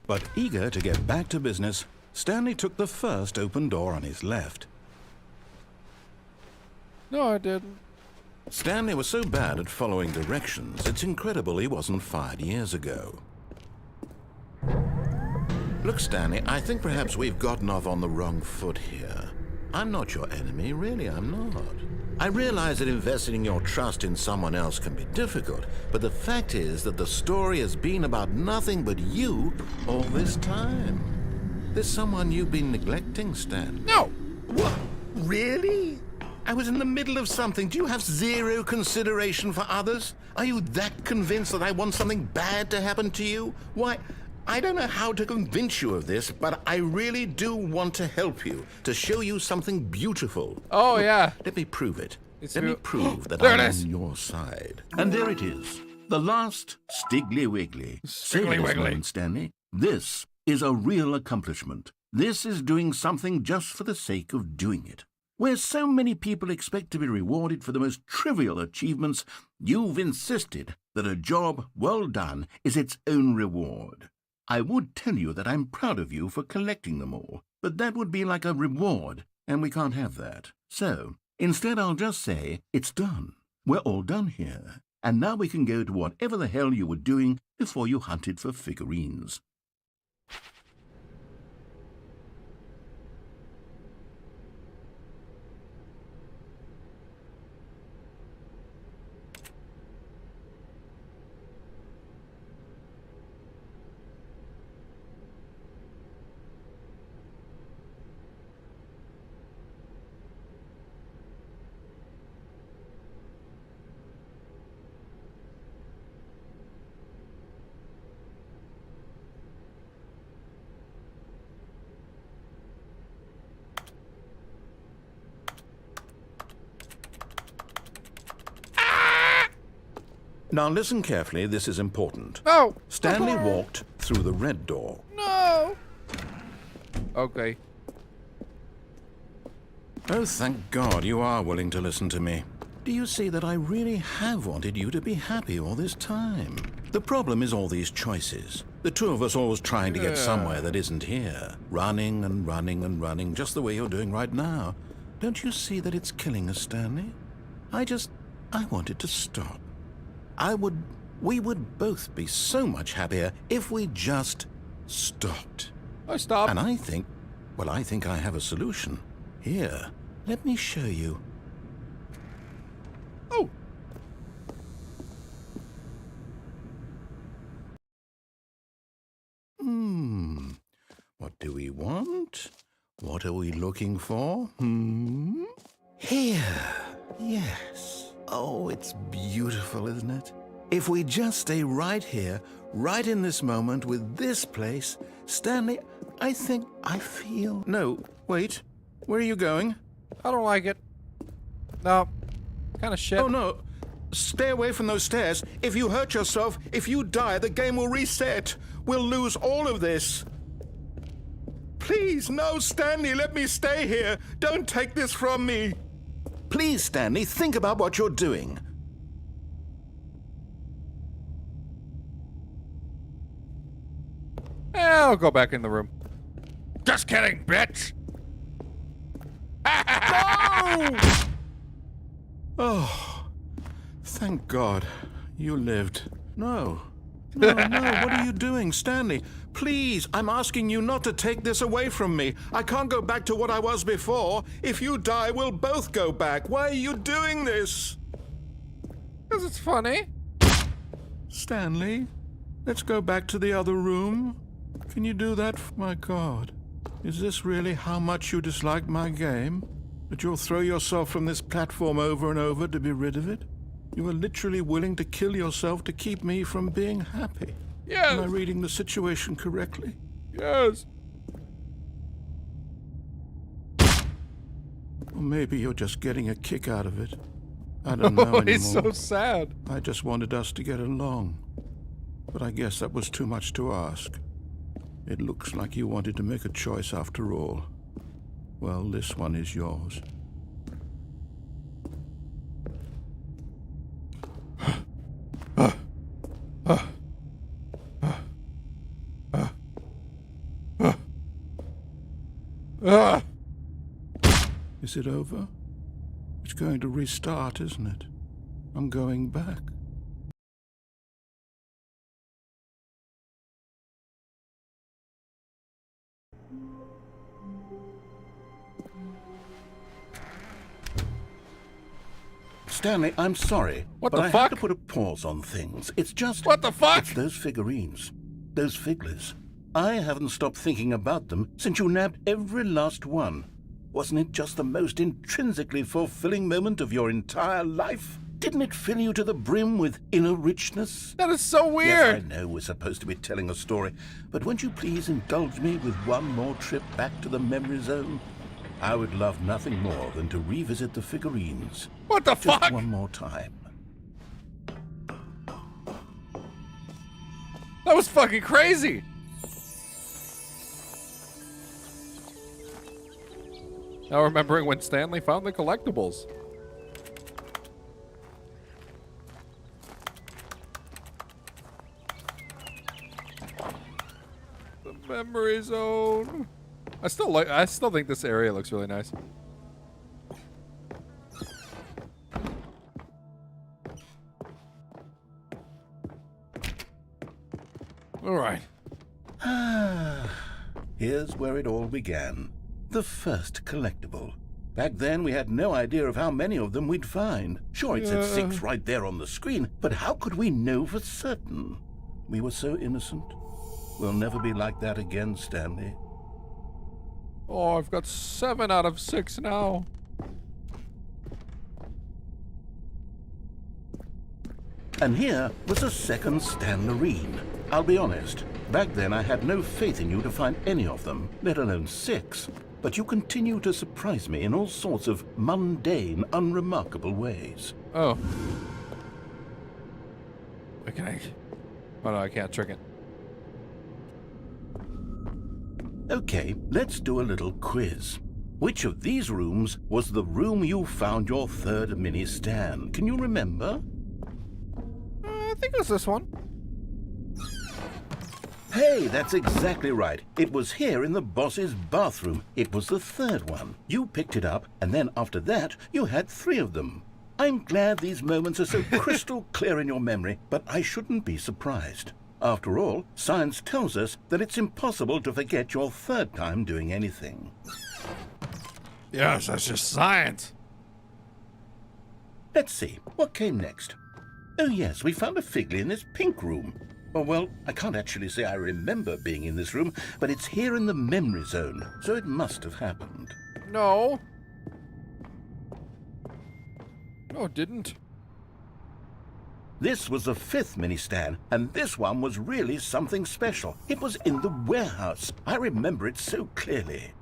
But eager to get back to business, Stanley took the first open door on his left. No, I didn't. Stanley was so bad at following directions, it's incredible he wasn't fired years ago. Look, Stanley, I think perhaps we've gotten off on the wrong foot here. I'm not your enemy, really, I'm not. I realize that investing your trust in someone else can be difficult, but the fact is that the story has been about nothing but you all this time. There's someone you've been neglecting, Stan. No! What? Really? I was in the middle of something. Do you have zero consideration for others? Are you that convinced that I want something bad to happen to you? Why, I don't know how to convince you of this, but I really do want to help you, to show you something beautiful. Oh, yeah. Let me prove it. Let me prove that There I'm it is. on your side. And there it is. The last Stiggly Wiggly. Say Stiggly this Wiggly. moment, Stanley. This is a real accomplishment. This is doing something just for the sake of doing it. Where so many people expect to be rewarded for the most trivial achievements, you've insisted that a job well done is its own reward. I would tell you that I'm proud of you for collecting them all, but that would be like a reward, and we can't have that. So, instead I'll just say, it's done. We're all done here, and now we can go to whatever the hell you were doing before you hunted for figurines. Now listen carefully, this is important. No! Stanley walked through the red door. No! Okay. Oh, thank God you are willing to listen to me. Do you see that I really have wanted you to be happy all this time? The problem is all these choices. The two of us always trying to get somewhere that isn't here. Running and running and running, just the way you're doing right now. Don't you see that it's killing us, Stanley? I wanted to stop. We would both be so much happier if we just stopped. I stopped. And I think I have a solution. Here, let me show you. Oh! What do we want? What are we looking for? Here. Yes. Oh, it's beautiful, isn't it? If we just stay right here, right in this moment with this place, Stanley, I feel... No, wait. Where are you going? I don't like it. No. Kind of shit. Oh, no. Stay away from those stairs. If you hurt yourself, if you die, the game will reset. We'll lose all of this. Please, no, Stanley, let me stay here. Don't take this from me. Please, Stanley, think about what you're doing. I'll go back in the room. Just kidding, bitch! No! Oh, thank God you lived. No, what are you doing, Stanley? Please, I'm asking you not to take this away from me. I can't go back to what I was before. If you die, we'll both go back. Why are you doing this? Because it's funny. Stanley, let's go back to the other room. Can you do that? My God, is this really how much you dislike my game? That you'll throw yourself from this platform over and over to be rid of it? You are literally willing to kill yourself to keep me from being happy. Yes. Am I reading the situation correctly? Yes. Or maybe you're just getting a kick out of it. I don't know anymore. He's so sad. I just wanted us to get along. But I guess that was too much to ask. It looks like you wanted to make a choice after all. Well, this one is yours. Is it over? It's going to restart, isn't it? I'm going back. Stanley, I'm sorry. What but the I fuck? have to put a pause on things. It's just... What the fuck? It's those figurines. Those figglers. I haven't stopped thinking about them since you nabbed every last one. Wasn't it just the most intrinsically fulfilling moment of your entire life? Didn't it fill you to the brim with inner richness? That is so weird. Yes, I know we're supposed to be telling a story, but won't you please indulge me with one more trip back to the memory zone? I would love nothing more than to revisit the figurines. What the Just fuck? one more time. That was fucking crazy. Now remembering when Stanley found the collectibles. The memory zone. I still think this area looks really nice. All right. Here's where it all began. The first collectible. Back then, we had no idea of how many of them we'd find. Sure, it said 6 right there on the screen, but how could we know for certain? We were so innocent. We'll never be like that again, Stanley. Oh, I've got 7 out of 6 now. And here was a second Stanlerine. I'll be honest, back then I had no faith in you to find any of them, let alone 6. But you continue to surprise me in all sorts of mundane, unremarkable ways. Oh. Okay. Oh no, I can't trick it. Okay, let's do a little quiz. Which of these rooms was the room you found your third mini Stan? Can you remember? I think it was this one. Hey, that's exactly right. It was here in the boss's bathroom. It was the third one. You picked it up, and then after that, you had 3 of them. I'm glad these moments are so crystal clear in your memory, but I shouldn't be surprised. After all, science tells us that it's impossible to forget your third time doing anything. Yes, that's just science. Let's see, what came next? Oh yes, we found a Figley in this pink room. Oh, well, I can't actually say I remember being in this room, but it's here in the memory zone, so it must have happened. No. No, it didn't. This was the 5th mini Stan, and this one was really something special. It was in the warehouse. I remember it so clearly.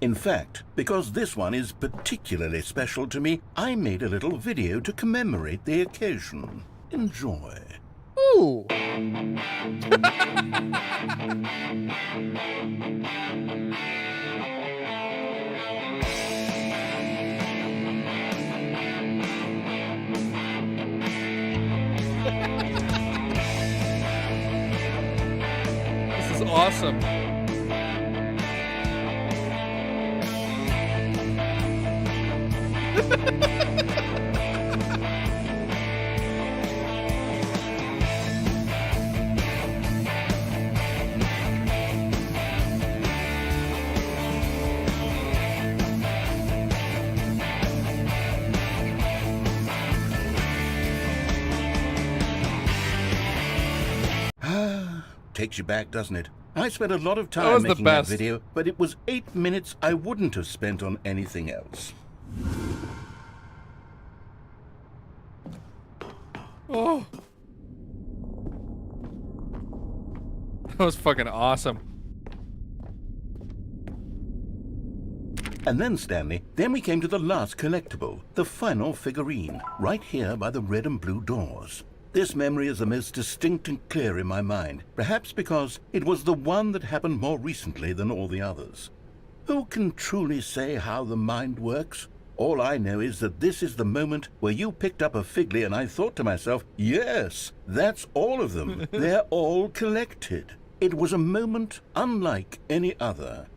In fact, because this one is particularly special to me, I made a little video to commemorate the occasion. Enjoy. Ooh. This is awesome. Takes you back, doesn't it? I spent a lot of That time was the making that best. video, but it was 8 minutes I wouldn't have spent on anything else. Oh. That was fucking awesome. And then, Stanley, then we came to the last collectible, the final figurine, right here by the red and blue doors. This memory is the most distinct and clear in my mind, perhaps because it was the one that happened more recently than all the others. Who can truly say how the mind works? All I know is that this is the moment where you picked up a Figley and I thought to myself, yes, that's all of them. They're all collected. It was a moment unlike any other,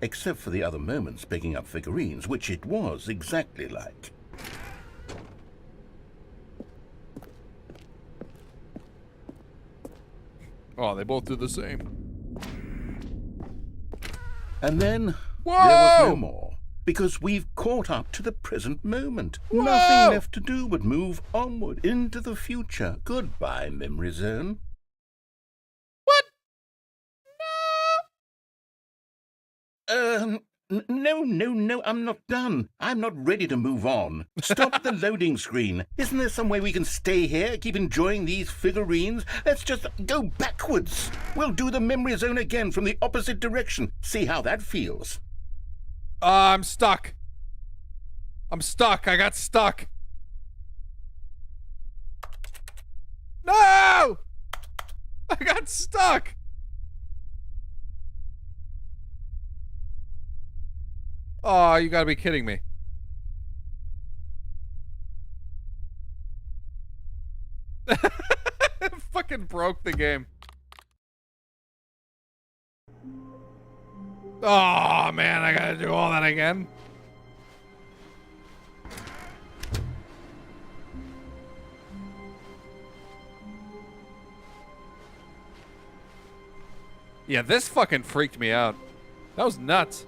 except for the other moments picking up figurines, which it was exactly like. Oh, they both do the same. And then there Whoa! was no more, because we've caught up to the present moment. Whoa! Nothing left to do but move onward into the future. Goodbye, memory zone. What? No, I'm not done. I'm not ready to move on. Stop the loading screen. Isn't there some way we can stay here, keep enjoying these figurines? Let's just go backwards. We'll do the memory zone again from the opposite direction. See how that feels. I'm stuck. I'm stuck. I got stuck. No! I got stuck. Oh, you gotta be kidding me. Fucking broke the game. Oh, man, I gotta do all that again. Yeah, this fucking freaked me out. That was nuts.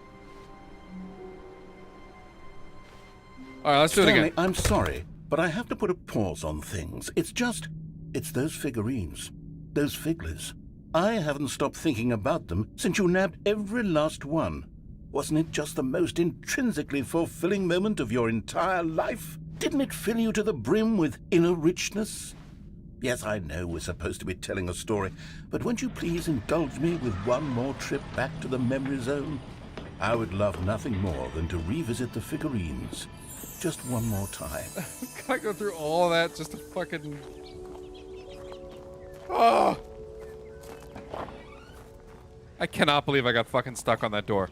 All right, let's do it Stanley, again. I'm sorry, but I have to put a pause on things. It's those figurines, those figglers. I haven't stopped thinking about them since you nabbed every last one. Wasn't it just the most intrinsically fulfilling moment of your entire life? Didn't it fill you to the brim with inner richness? Yes, I know we're supposed to be telling a story, but won't you please indulge me with one more trip back to the memory zone? I would love nothing more than to revisit the figurines. Just one more time. Can I go through all that just to fucking... Oh! I cannot believe I got fucking stuck on that door.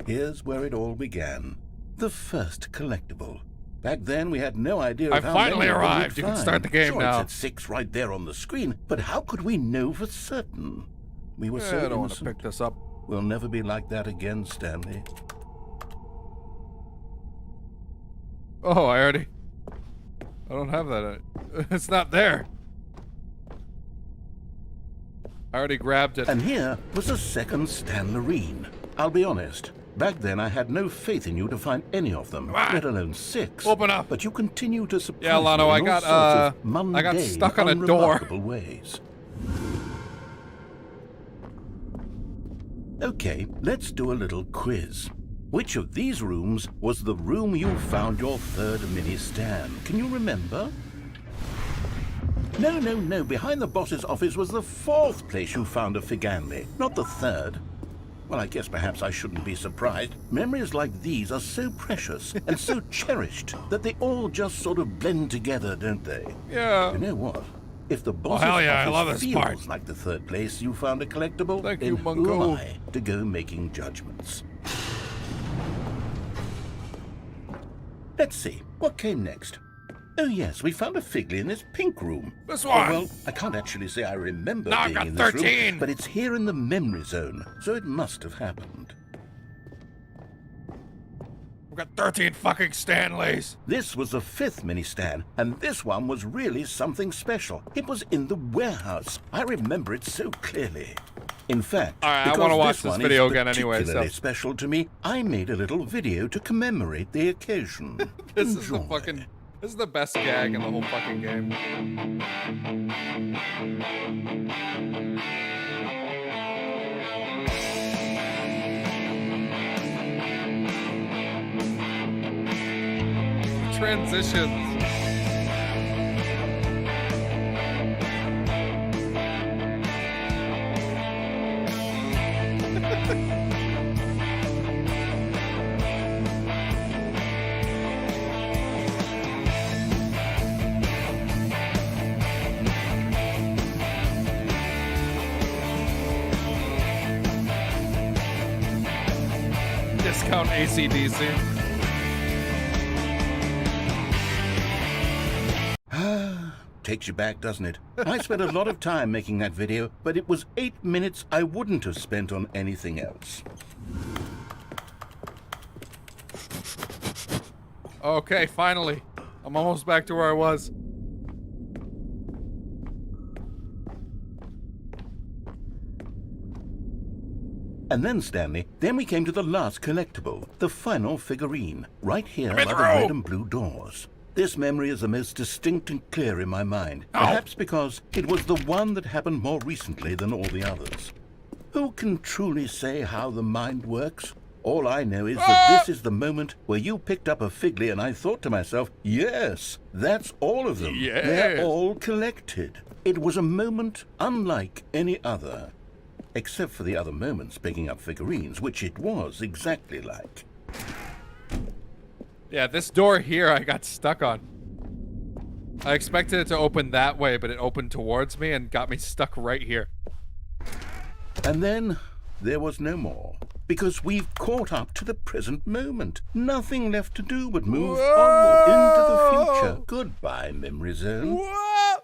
Here's where it all began. The first collectible. Back then, we had no idea I of how finally many of them we'd arrived. You can find. start the game sure, now. It said 6 right there on the screen, but how could we know for certain? We were so I don't want to innocent. pick this up. We'll never be like that again, Stanley. Oh, I don't have that. It's not there. I already grabbed it. And here was a second Stanlerine. I'll be honest. Back then, I had no faith in you to find any of them, let alone 6. Open up. But you continue to surprise Yeah, Lano, me I in all got, sorts of mundane, I got stuck on a door. unremarkable ways. Okay, let's do a little quiz. Which of these rooms was the room you found your third mini stand? Can you remember? No. Behind the boss's office was the 4th place you found a Figurine, not the 3rd. Well, I guess perhaps I shouldn't be surprised. Memories like these are so precious and so cherished that they all just sort of blend together, don't they? Yeah. You know what? If the boss's hell yeah, I office love this feels part. like the 3rd place you found a collectible, Thank then you, who Mungo. am I to go making judgments? Let's see, what came next? Oh yes, we found a Figley in this pink room. This Oh, one. well, I can't actually say I remember No, I've being got in this 13. room, but it's here in the memory zone, so it must have happened. We've got 13 fucking Stanleys. This was the 5th mini stand, and this one was really something special. It was in the warehouse. I remember it so clearly. In fact, All right, I because wanna watch this one video is again anyway, particularly so- special to me, I made a little video to commemorate the occasion. This is the Enjoy. fucking... This is the best gag in the whole fucking game. Transitions. Discount AC/DC. Takes you back, doesn't it? I spent a lot of time making that video, but it was 8 minutes I wouldn't have spent on anything else. Okay, finally. I'm almost back to where I was. And then, Stanley, then we came to the last collectible, the final figurine, right here I'm by in the the row. red and blue doors. This memory is the most distinct and clear in my mind, perhaps because it was the one that happened more recently than all the others. Who can truly say how the mind works? All I know is that this is the moment where you picked up a Figley and I thought to myself, yes, that's all of them. Yes. They're all collected. It was a moment unlike any other. Except for the other moments picking up figurines, which it was exactly like. Yeah, this door here I got stuck on. I expected it to open that way, but it opened towards me and got me stuck right here. And then there was no more. Because we've caught up to the present moment. Nothing left to do but move onward into the future. Goodbye, Memory Zone. Whoa!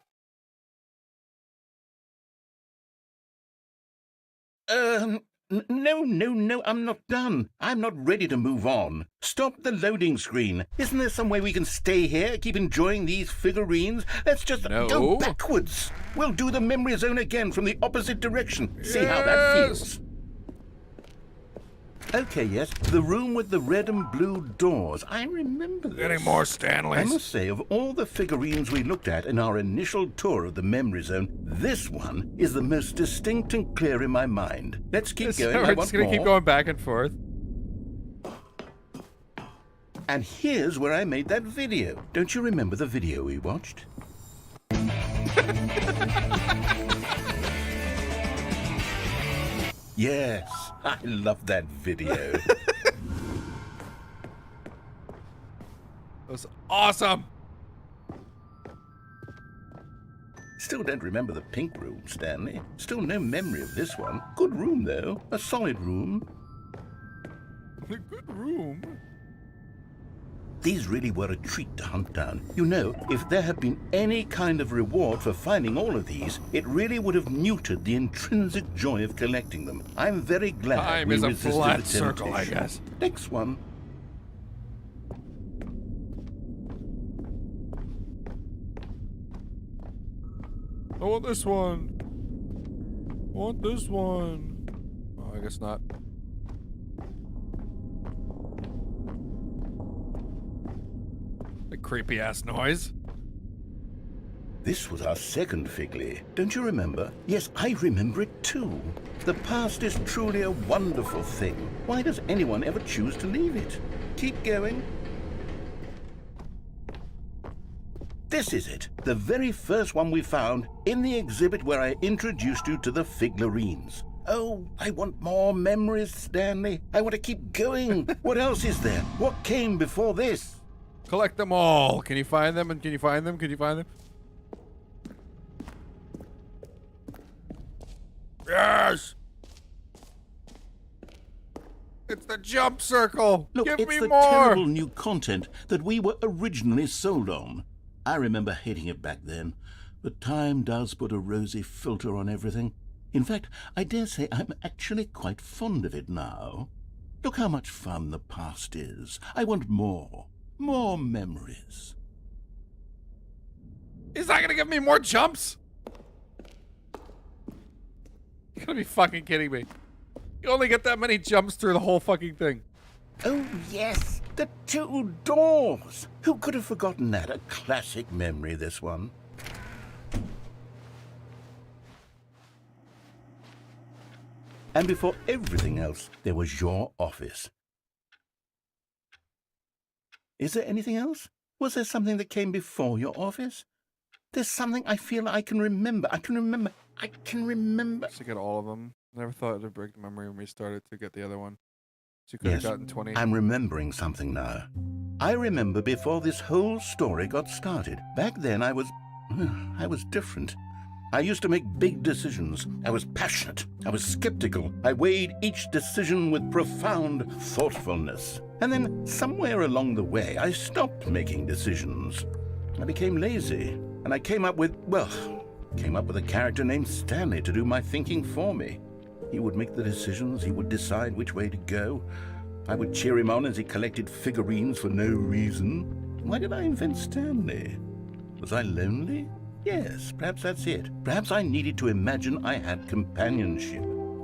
No, I'm not done. I'm not ready to move on. Stop the loading screen. Isn't there some way we can stay here, keep enjoying these figurines? Let's just go backwards. We'll do the Memory Zone again from the opposite direction. See how that feels. Okay, yes, the room with the red and blue doors. I remember this. Any more Stanleys? I must say, of all the figurines we looked at in our initial tour of the Memory Zone, this one is the most distinct and clear in my mind. Let's keep going. We're just gonna keep going back and forth. And here's where I made that video. Don't you remember the video we watched? Yes, I love that video. That was awesome. Still don't remember the pink room, Stanley. Still no memory of this one. Good room, though. A solid room. A good room. These really were a treat to hunt down. You know, if there had been any kind of reward for finding all of these, it really would have neutered the intrinsic joy of collecting them. I'm very glad Time we is a resisted flat the circle, I temptation. guess. Next one. I want this one. I want this one. Oh, I guess not. A creepy ass noise. This was our second Figley. Don't you remember? Yes, I remember it too. The past is truly a wonderful thing. Why does anyone ever choose to leave it? Keep going. This is it, the very first one we found in the exhibit where I introduced you to the figurines. Oh, I want more memories, Stanley. I want to keep going. What else is there? What came before this? Collect them all. Can you find them? And can you find them? Can you find them? Yes! It's the jump circle. Look, Give it's me the more. terrible new content that we were originally sold on. I remember hating it back then, but time does put a rosy filter on everything. In fact, I dare say I'm actually quite fond of it now. Look how much fun the past is. I want more. More memories. He's not gonna give me more jumps. You're gonna be fucking kidding me. You only get that many jumps through the whole fucking thing. Oh, yes, the two doors. Who could have forgotten that? A classic memory, this one. And before everything else, there was your office. Is there anything else? Was there something that came before your office? There's something I feel I can remember. I can remember. To get all of them. Never thought it'd break the memory when we started to get the other one. So you could have Yes, gotten 20. I'm remembering something now. I remember before this whole story got started. Back then I was different. I used to make big decisions. I was passionate. I was skeptical. I weighed each decision with profound thoughtfulness. And then somewhere along the way, I stopped making decisions. I became lazy. And I came up with a character named Stanley to do my thinking for me. He would make the decisions. He would decide which way to go. I would cheer him on as he collected figurines for no reason. Why did I invent Stanley? Was I lonely? Yes, perhaps that's it. Perhaps I needed to imagine I had companionship.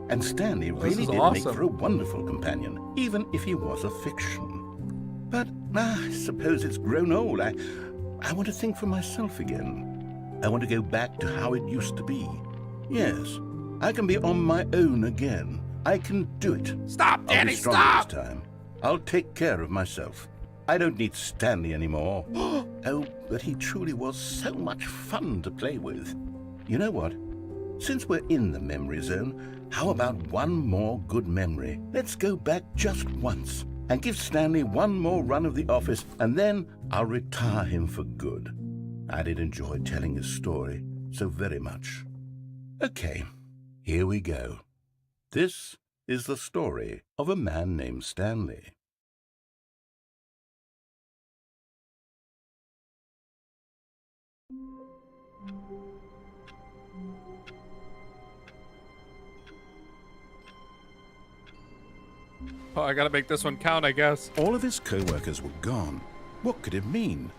And Stanley really did make for a wonderful companion, even if he was a fiction. But I suppose it's grown old. I want to think for myself again. I want to go back to how it used to be. Yes, I can be on my own again. I can do it. Stop, Danny, I'll be stronger stop! this time. I'll take care of myself. I don't need Stanley anymore. Oh, but he truly was so much fun to play with. You know what? Since we're in the memory zone, how about one more good memory? Let's go back just once and give Stanley one more run of the office, and then I'll retire him for good. I did enjoy telling his story so very much. Okay, here we go. This is the story of a man named Stanley. Oh, I gotta make this one count, I guess. All of his co-workers were gone. What could it mean?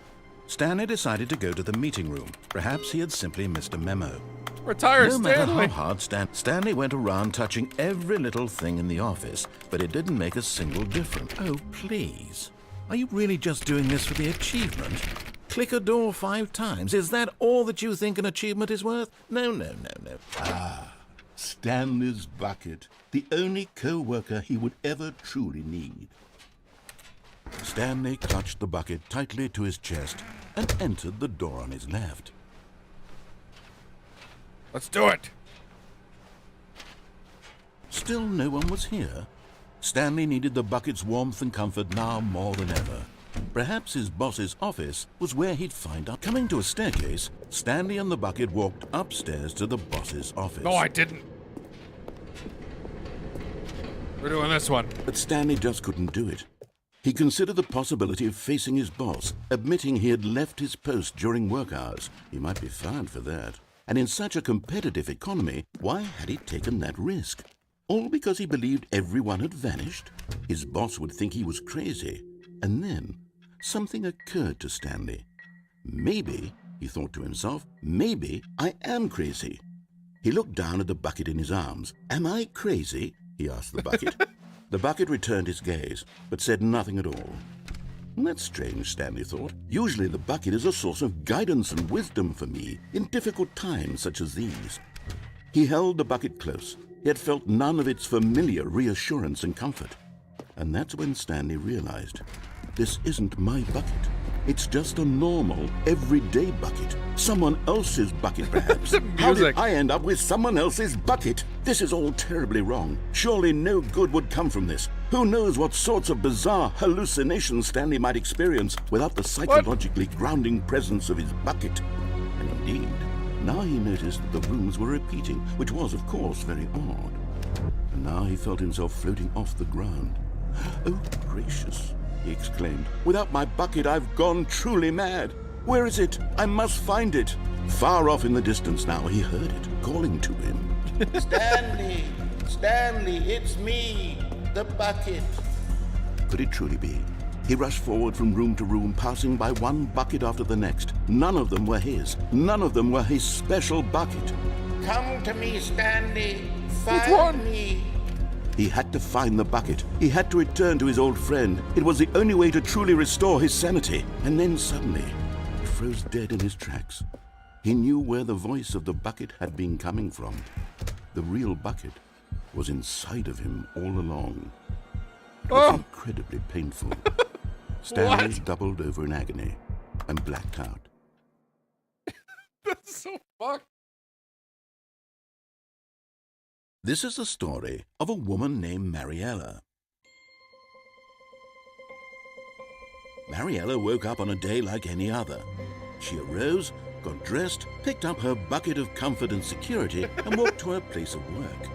Stanley decided to go to the meeting room. Perhaps he had simply missed a memo. Retire, No matter Stanley. how hard Stanley went around touching every little thing in the office, but it didn't make a single difference. Oh, please. Are you really just doing this for the achievement? Click a door 5 times. Is that all that you think an achievement is worth? No, no, no, no. Ah, Stanley's bucket. The only co-worker he would ever truly need. Stanley clutched the bucket tightly to his chest and entered the door on his left. Let's do it. Still no one was here. Stanley needed the bucket's warmth and comfort now more than ever. Perhaps his boss's office was where he'd find out. Coming to a staircase, Stanley and the bucket walked upstairs to the boss's office. No, I didn't. We're doing this one. But Stanley just couldn't do it. He considered the possibility of facing his boss, admitting he had left his post during work hours. He might be fired for that. And in such a competitive economy, why had he taken that risk? All because he believed everyone had vanished? His boss would think he was crazy. And then something occurred to Stanley. Maybe, he thought to himself, maybe I am crazy. He looked down at the bucket in his arms. Am I crazy? He asked the bucket. The bucket returned his gaze, but said nothing at all. That's strange, Stanley thought. Usually the bucket is a source of guidance and wisdom for me in difficult times such as these. He held the bucket close, yet felt none of its familiar reassurance and comfort. And that's when Stanley realized, this isn't my bucket. It's just a normal, everyday bucket. Someone else's bucket, perhaps. How did I end up with someone else's bucket? This is all terribly wrong. Surely no good would come from this. Who knows what sorts of bizarre hallucinations Stanley might experience without the psychologically grounding presence of his bucket. And indeed, now he noticed that the rooms were repeating, which was, of course, very odd. And now he felt himself floating off the ground. Oh, gracious, he exclaimed. Without my bucket, I've gone truly mad. Where is it? I must find it. Far off in the distance now, he heard it, calling to him. Stanley! Stanley, it's me, the bucket. Could it truly be? He rushed forward from room to room, passing by one bucket after the next. None of them were his. None of them were his special bucket. Come to me, Stanley. Find me. He had to find the bucket. He had to return to his old friend. It was the only way to truly restore his sanity. And then suddenly, he froze dead in his tracks. He knew where the voice of the bucket had been coming from. The real bucket was inside of him all along. It was incredibly painful. Stanley doubled over in agony and blacked out. That's so fucked. This is the story of a woman named Mariella. Mariella woke up on a day like any other. She arose, got dressed, picked up her bucket of comfort and security, and walked to her place of work.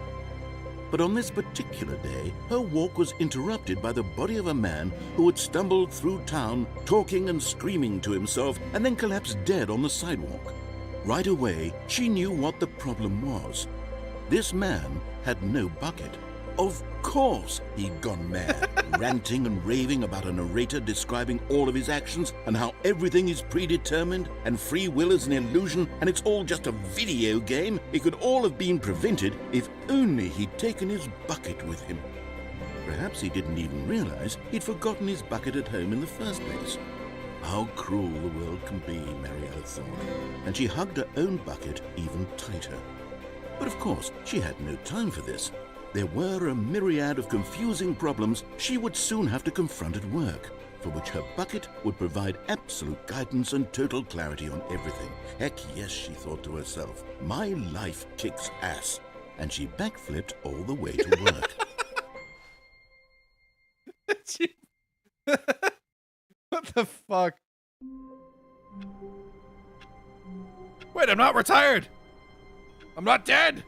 But on this particular day, her walk was interrupted by the body of a man who had stumbled through town, talking and screaming to himself, and then collapsed dead on the sidewalk. Right away, she knew what the problem was. This man had no bucket. Of course he'd gone mad, ranting and raving about a narrator describing all of his actions and how everything is predetermined and free will is an illusion and it's all just a video game. It could all have been prevented if only he'd taken his bucket with him. Perhaps he didn't even realize he'd forgotten his bucket at home in the first place. How cruel the world can be, Mariella thought, and she hugged her own bucket even tighter. But of course, she had no time for this. There were a myriad of confusing problems she would soon have to confront at work. for which her bucket would provide absolute guidance and total clarity on everything. Heck yes, she thought to herself, my life kicks ass. And she backflipped all the way to work. What the fuck? Wait, I'm not retired. I'm not dead.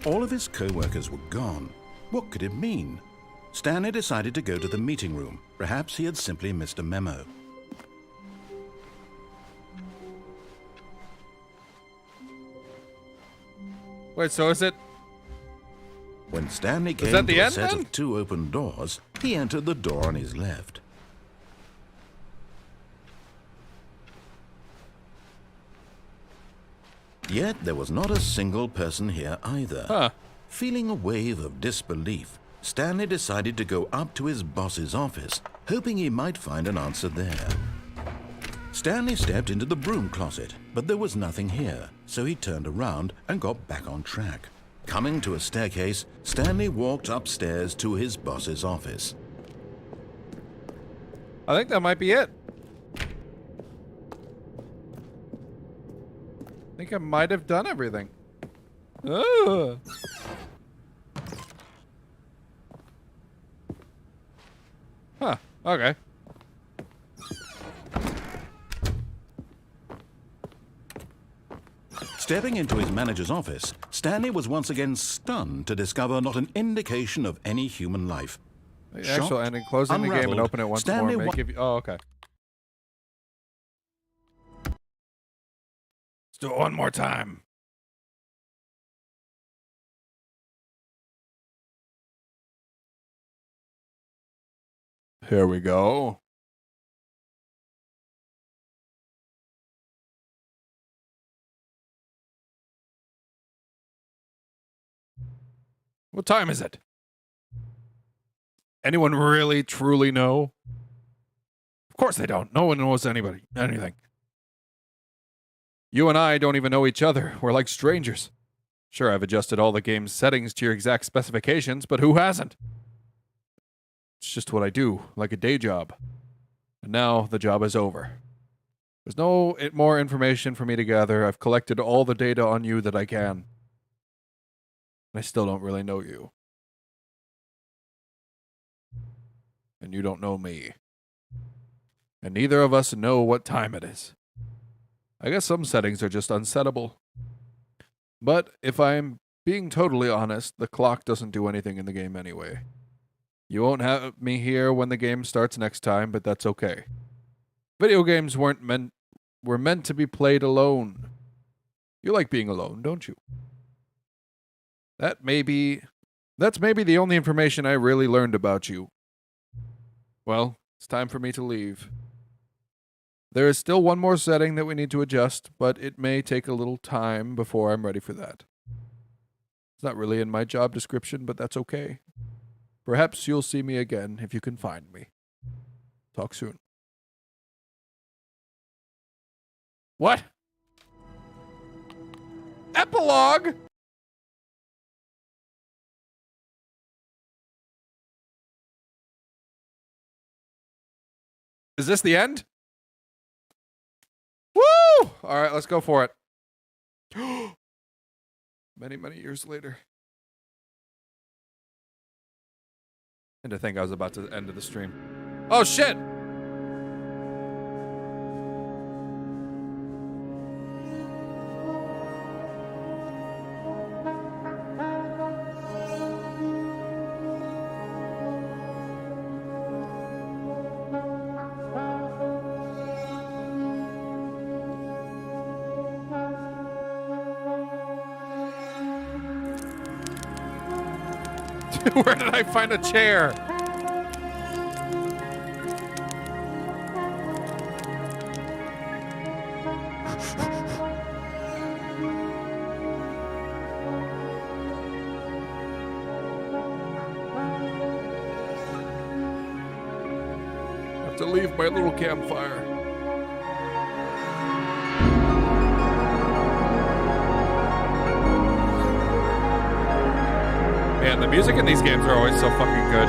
All of his co-workers were gone. What could it mean? Stanley decided to go to the meeting room. Perhaps he had simply missed a memo. Wait, so is it? When Stanley came that the to a end, set then? of 2 open doors, he entered the door on his left. Yet there was not a single person here either. Huh. Feeling a wave of disbelief, Stanley decided to go up to his boss's office, hoping he might find an answer there. Stanley stepped into the broom closet, but there was nothing here, so he turned around and got back on track. Coming to a staircase, Stanley walked upstairs to his boss's office. I think that might be it. I think I might have done everything. Ugh. Huh. Okay. Stepping into his manager's office, Stanley was once again stunned to discover not an indication of any human life. The actual ending. Closing the game and open it once Stanley more. May give you, oh, okay. Let's do it one more time. Here we go. What time is it? Anyone really, truly know? Of course they don't. No one knows anything. You and I don't even know each other. We're like strangers. Sure, I've adjusted all the game's settings to your exact specifications, but who hasn't? It's just what I do, like a day job. And now the job is over. There's no more information for me to gather. I've collected all the data on you that I can. I still don't really know you. And you don't know me. And neither of us know what time it is. I guess some settings are just unsettable. But if I'm being totally honest, the clock doesn't do anything in the game anyway. You won't have me here when the game starts next time, but that's okay. Video games were meant to be played alone. You like being alone, don't you? That's maybe the only information I really learned about you. Well, it's time for me to leave. There is still one more setting that we need to adjust, but it may take a little time before I'm ready for that. It's not really in my job description, but that's okay. Perhaps you'll see me again if you can find me. Talk soon. What? Epilogue? Is this the end? Woo! All right, let's go for it. Many, many years later. And to think I was about to end of the stream. Oh, shit! Where did I find a chair? I have to leave my little campfire. Man, the music in these games are always so fucking good.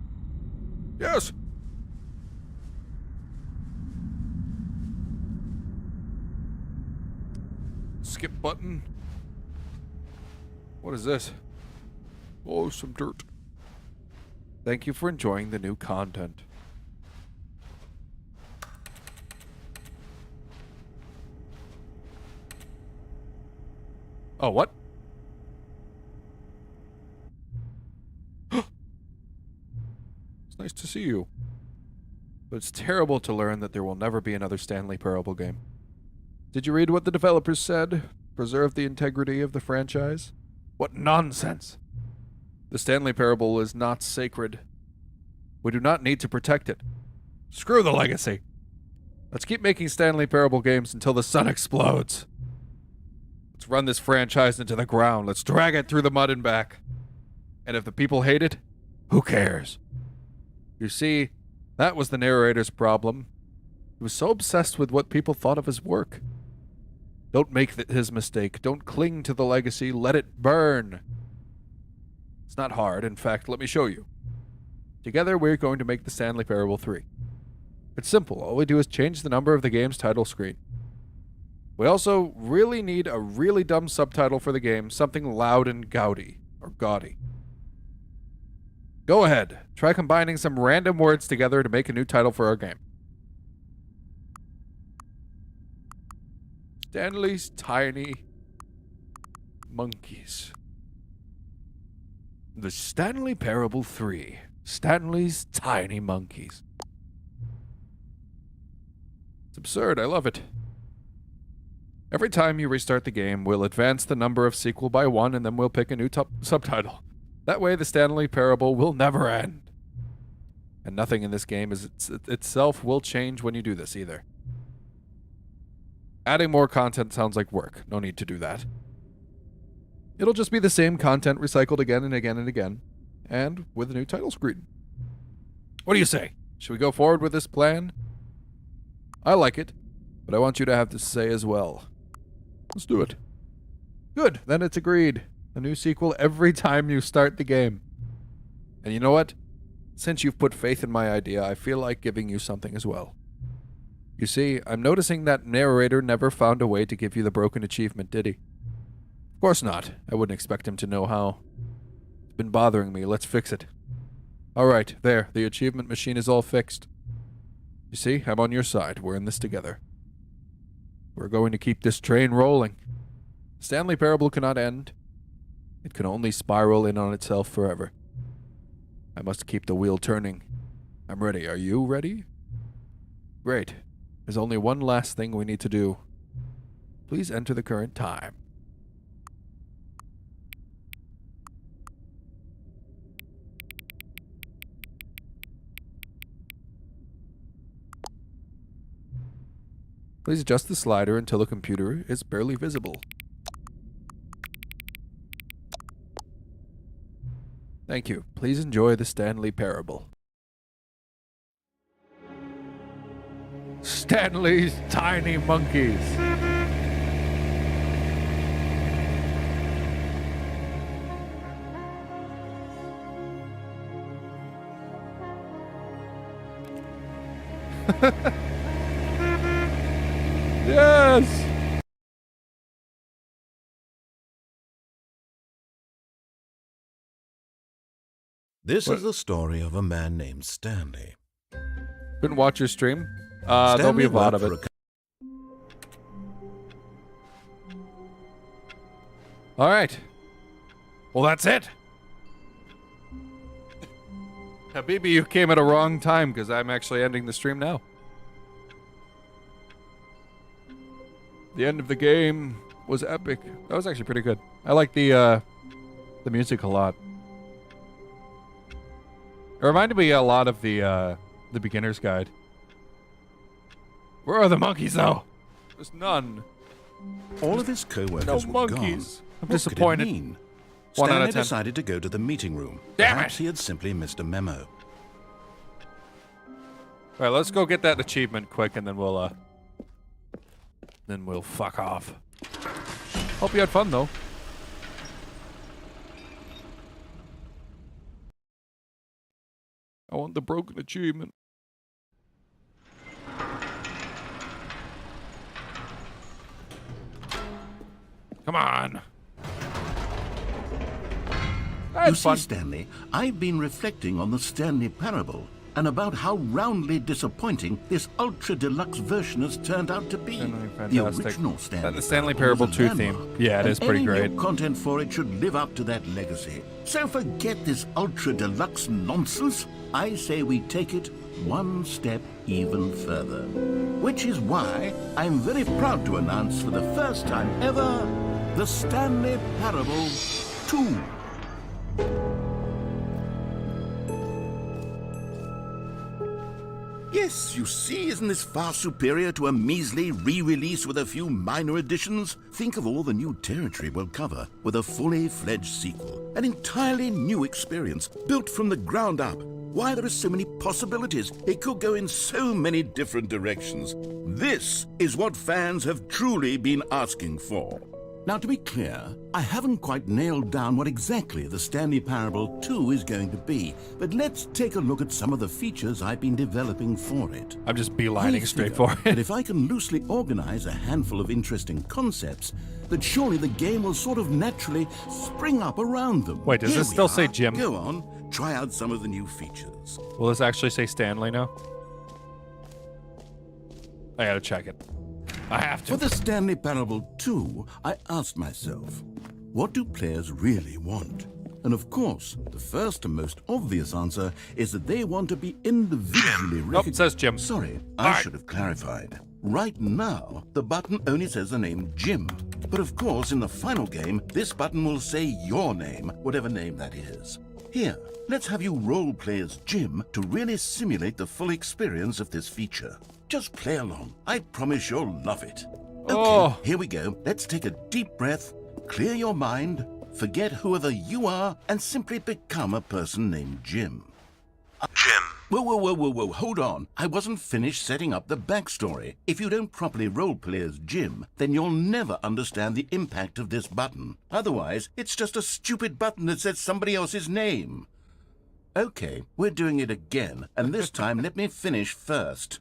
button. What is this? Oh, some dirt. Thank you for enjoying the new content. Oh, what? It's nice to see you. But it's terrible to learn that there will never be another Stanley Parable game. Did you read what the developers said? Preserve the integrity of the franchise? What nonsense! The Stanley Parable is not sacred. We do not need to protect it. Screw the legacy. Let's keep making Stanley Parable games until the sun explodes. Let's run this franchise into the ground. Let's drag it through the mud and back. And if the people hate it, who cares? You see, that was the narrator's problem. He was so obsessed with what people thought of his work. Don't make his mistake. Don't cling to the legacy. Let it burn. It's not hard. In fact, let me show you. Together, we're going to make the Stanley Parable 3. It's simple. All we do is change the number of the game's title screen. We also really need a really dumb subtitle for the game, something loud and gaudy, or gaudy. Go ahead. Try combining some random words together to make a new title for our game. Stanley's Tiny Monkeys. The Stanley Parable 3. Stanley's Tiny Monkeys. It's absurd. I love it. Every time you restart the game, we'll advance the number of sequel by 1, and then we'll pick a new subtitle. That way, the Stanley Parable will never end. And nothing in this game itself will change when you do this, either. Adding more content sounds like work. No need to do that. It'll just be the same content recycled again and again and again, and with a new title screen. What do you say? Should we go forward with this plan? I like it, but I want you to have to say as well. Let's do it. Good, then it's agreed. A new sequel every time you start the game. And you know what? Since you've put faith in my idea, I feel like giving you something as well. You see, I'm noticing that narrator never found a way to give you the broken achievement, did he? Of course not. I wouldn't expect him to know how. It's been bothering me. Let's fix it. Alright, there. The achievement machine is all fixed. You see, I'm on your side. We're in this together. We're going to keep this train rolling. Stanley Parable cannot end. It can only spiral in on itself forever. I must keep the wheel turning. I'm ready. Are you ready? Great. There's only one last thing we need to do. Please enter the current time. Please adjust the slider until the computer is barely visible. Thank you. Please enjoy the Stanley Parable. Stanley's Tiny Monkeys. Yes! This is the story of a man named Stanley. Couldn't watch your stream? There'll be a lot of it. Alright. Well, that's it. Habibi, you came at a wrong time, because I'm actually ending the stream now. The end of the game was epic. That was actually pretty good. I like the music a lot. It reminded me a lot of the beginner's guide. Where are the monkeys, though? There's none. All of his co-workers No were monkeys. gone. I'm What disappointed. could it mean? 1 out of Stanley 10. decided to go to the meeting room. Damn Perhaps it. he had simply missed a memo. Alright, let's go get that achievement quick, and then we'll fuck off. Hope you had fun, though. I want the broken achievement. Come on. You That's see, fun. Stanley, I've been reflecting on the Stanley Parable and about how roundly disappointing this ultra deluxe version has turned out to be. Stanley, The fantastic. original Stanley, The Stanley Parable was a 2 landmark, theme. Yeah, it and is pretty any great. New content for it should live up to that legacy. So forget this ultra deluxe nonsense. I say we take it one step even further. Which is why I'm very proud to announce for the first time ever the Stanley Parable 2. Yes, you see, isn't this far superior to a measly re-release with a few minor additions? Think of all the new territory we'll cover with a fully fledged sequel. An entirely new experience, built from the ground up. Why, there are so many possibilities. It could go in so many different directions. This is what fans have truly been asking for. Now, to be clear, I haven't quite nailed down what exactly the Stanley Parable 2 is going to be, but let's take a look at some of the features I've been developing for it. I'm just I beelining straight figure for that it. if I can loosely organize a handful of interesting concepts, that surely the game will sort of naturally spring up around them. Wait, does Here this we still say are. Jim? Go on, try out some of the new features. Will this actually say Stanley now? I gotta check it. I have to. For the Stanley Parable 2, I asked myself, what do players really want? And of course, the first and most obvious answer is that they want to be individually recognized. Nope, it says Jim. Sorry, I Alright. should have clarified. Right now, the button only says the name Jim. But of course, in the final game, this button will say your name, whatever name that is. Here, let's have you role-play as Jim to really simulate the full experience of this feature. Just play along. I promise you'll love it. Okay, Oh. here we go. Let's take a deep breath, clear your mind, forget whoever you are, and simply become a person named Jim. Jim. Whoa, hold on. I wasn't finished setting up the backstory. If you don't properly roleplay as Jim, then you'll never understand the impact of this button. Otherwise, it's just a stupid button that says somebody else's name. Okay, we're doing it again, and this time let me finish first.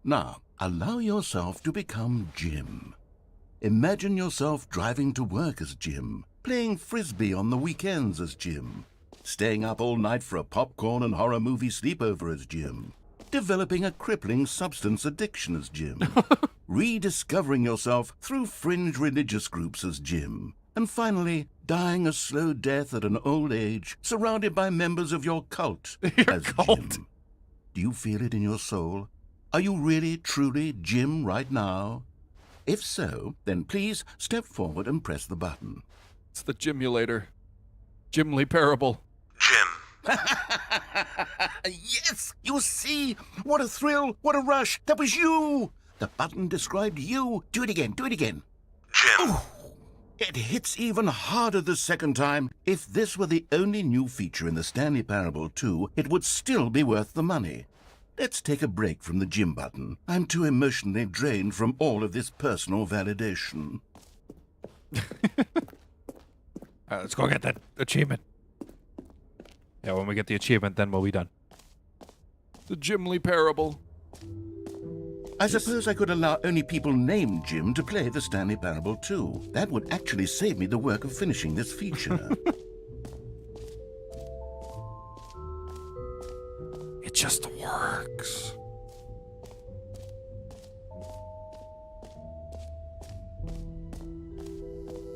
Now, allow yourself to become Jim. Imagine yourself driving to work as Jim, playing frisbee on the weekends as Jim, staying up all night for a popcorn and horror movie sleepover as Jim, developing a crippling substance addiction as Jim, rediscovering yourself through fringe religious groups as Jim, and finally, dying a slow death at an old age, surrounded by members of your cult as cult? Jim. Do you feel it in your soul? Are you really, truly Jim right now? If so, then please step forward and press the button. It's the Jimulator. Jimly Parable. Jim. Yes! You see? What a thrill! What a rush! That was you! The button described you. Do it again. Do it again. Jim. It hits even harder the second time. If this were the only new feature in the Stanley Parable 2, it would still be worth the money. Let's take a break from the Jim button. I'm too emotionally drained from all of this personal validation. Let's go get that achievement. Yeah, when we get the achievement, then we'll be done. The Jimly Parable. I suppose I could allow only people named Jim to play the Stanley Parable 2. That would actually save me the work of finishing this feature. It just works.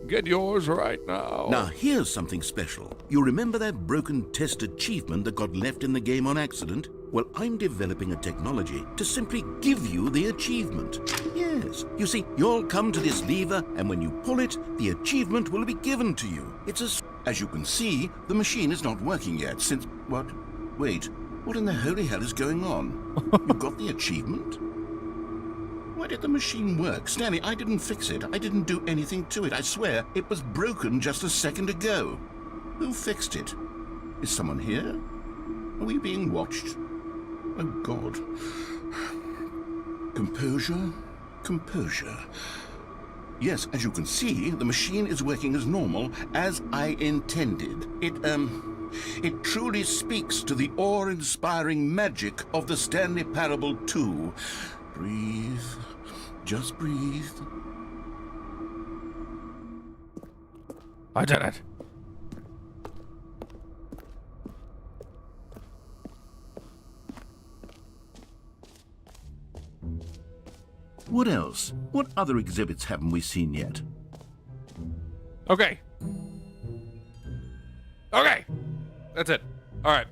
Get yours right now. Now, here's something special. You remember that broken test achievement that got left in the game on accident? Well, I'm developing a technology to simply give you the achievement. Yes. You see, you'll come to this lever, and when you pull it, the achievement will be given to you. As you can see, the machine is not working yet since... What? Wait. What in the holy hell is going on? You got the achievement? Why did the machine work? Stanley, I didn't fix it. I didn't do anything to it. I swear, it was broken just a second ago. Who fixed it? Is someone here? Are we being watched? Oh, God. Composure. Composure. Yes, as you can see, the machine is working as normal, as I intended. It truly speaks to the awe-inspiring magic of the Stanley Parable 2. Breathe. Just breathe. I did it. What else? What other exhibits haven't we seen yet? Okay. Okay. That's it. All right.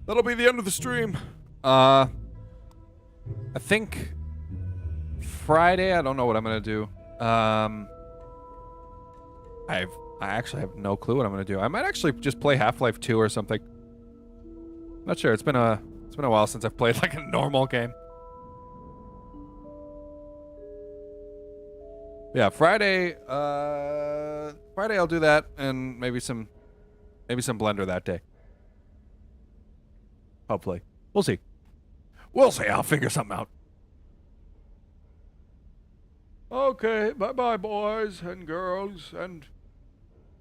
That'll be the end of the stream. I think Friday, I don't know what I'm going to do. I actually have no clue what I'm going to do. I might actually just play Half-Life 2 or something. Not sure. It's been a while since I've played like a normal game. Yeah, Friday I'll do that, and maybe some Blender that day. Hopefully. We'll see. We'll see. I'll figure something out. Okay, bye-bye, boys and girls and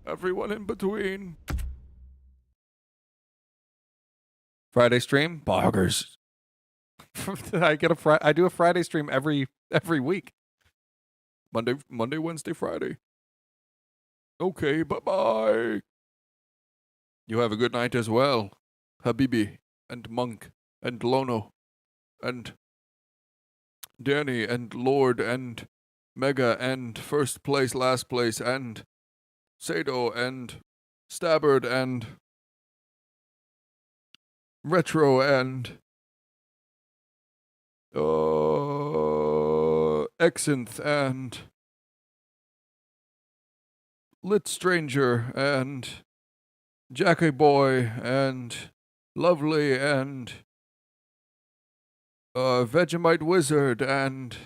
everyone in between. Friday stream? Boggers. I do a Friday stream every week. Monday, Wednesday, Friday. Okay, bye-bye. You have a good night as well, Habibi, and Monk, and Lono, and Danny, and Lord, and Mega, and First Place, Last Place, and Sado, and Stabbard, and Retro, and Exynth, and Lit Stranger, and Jackie Boy, and Lovely, and Vegemite Wizard, and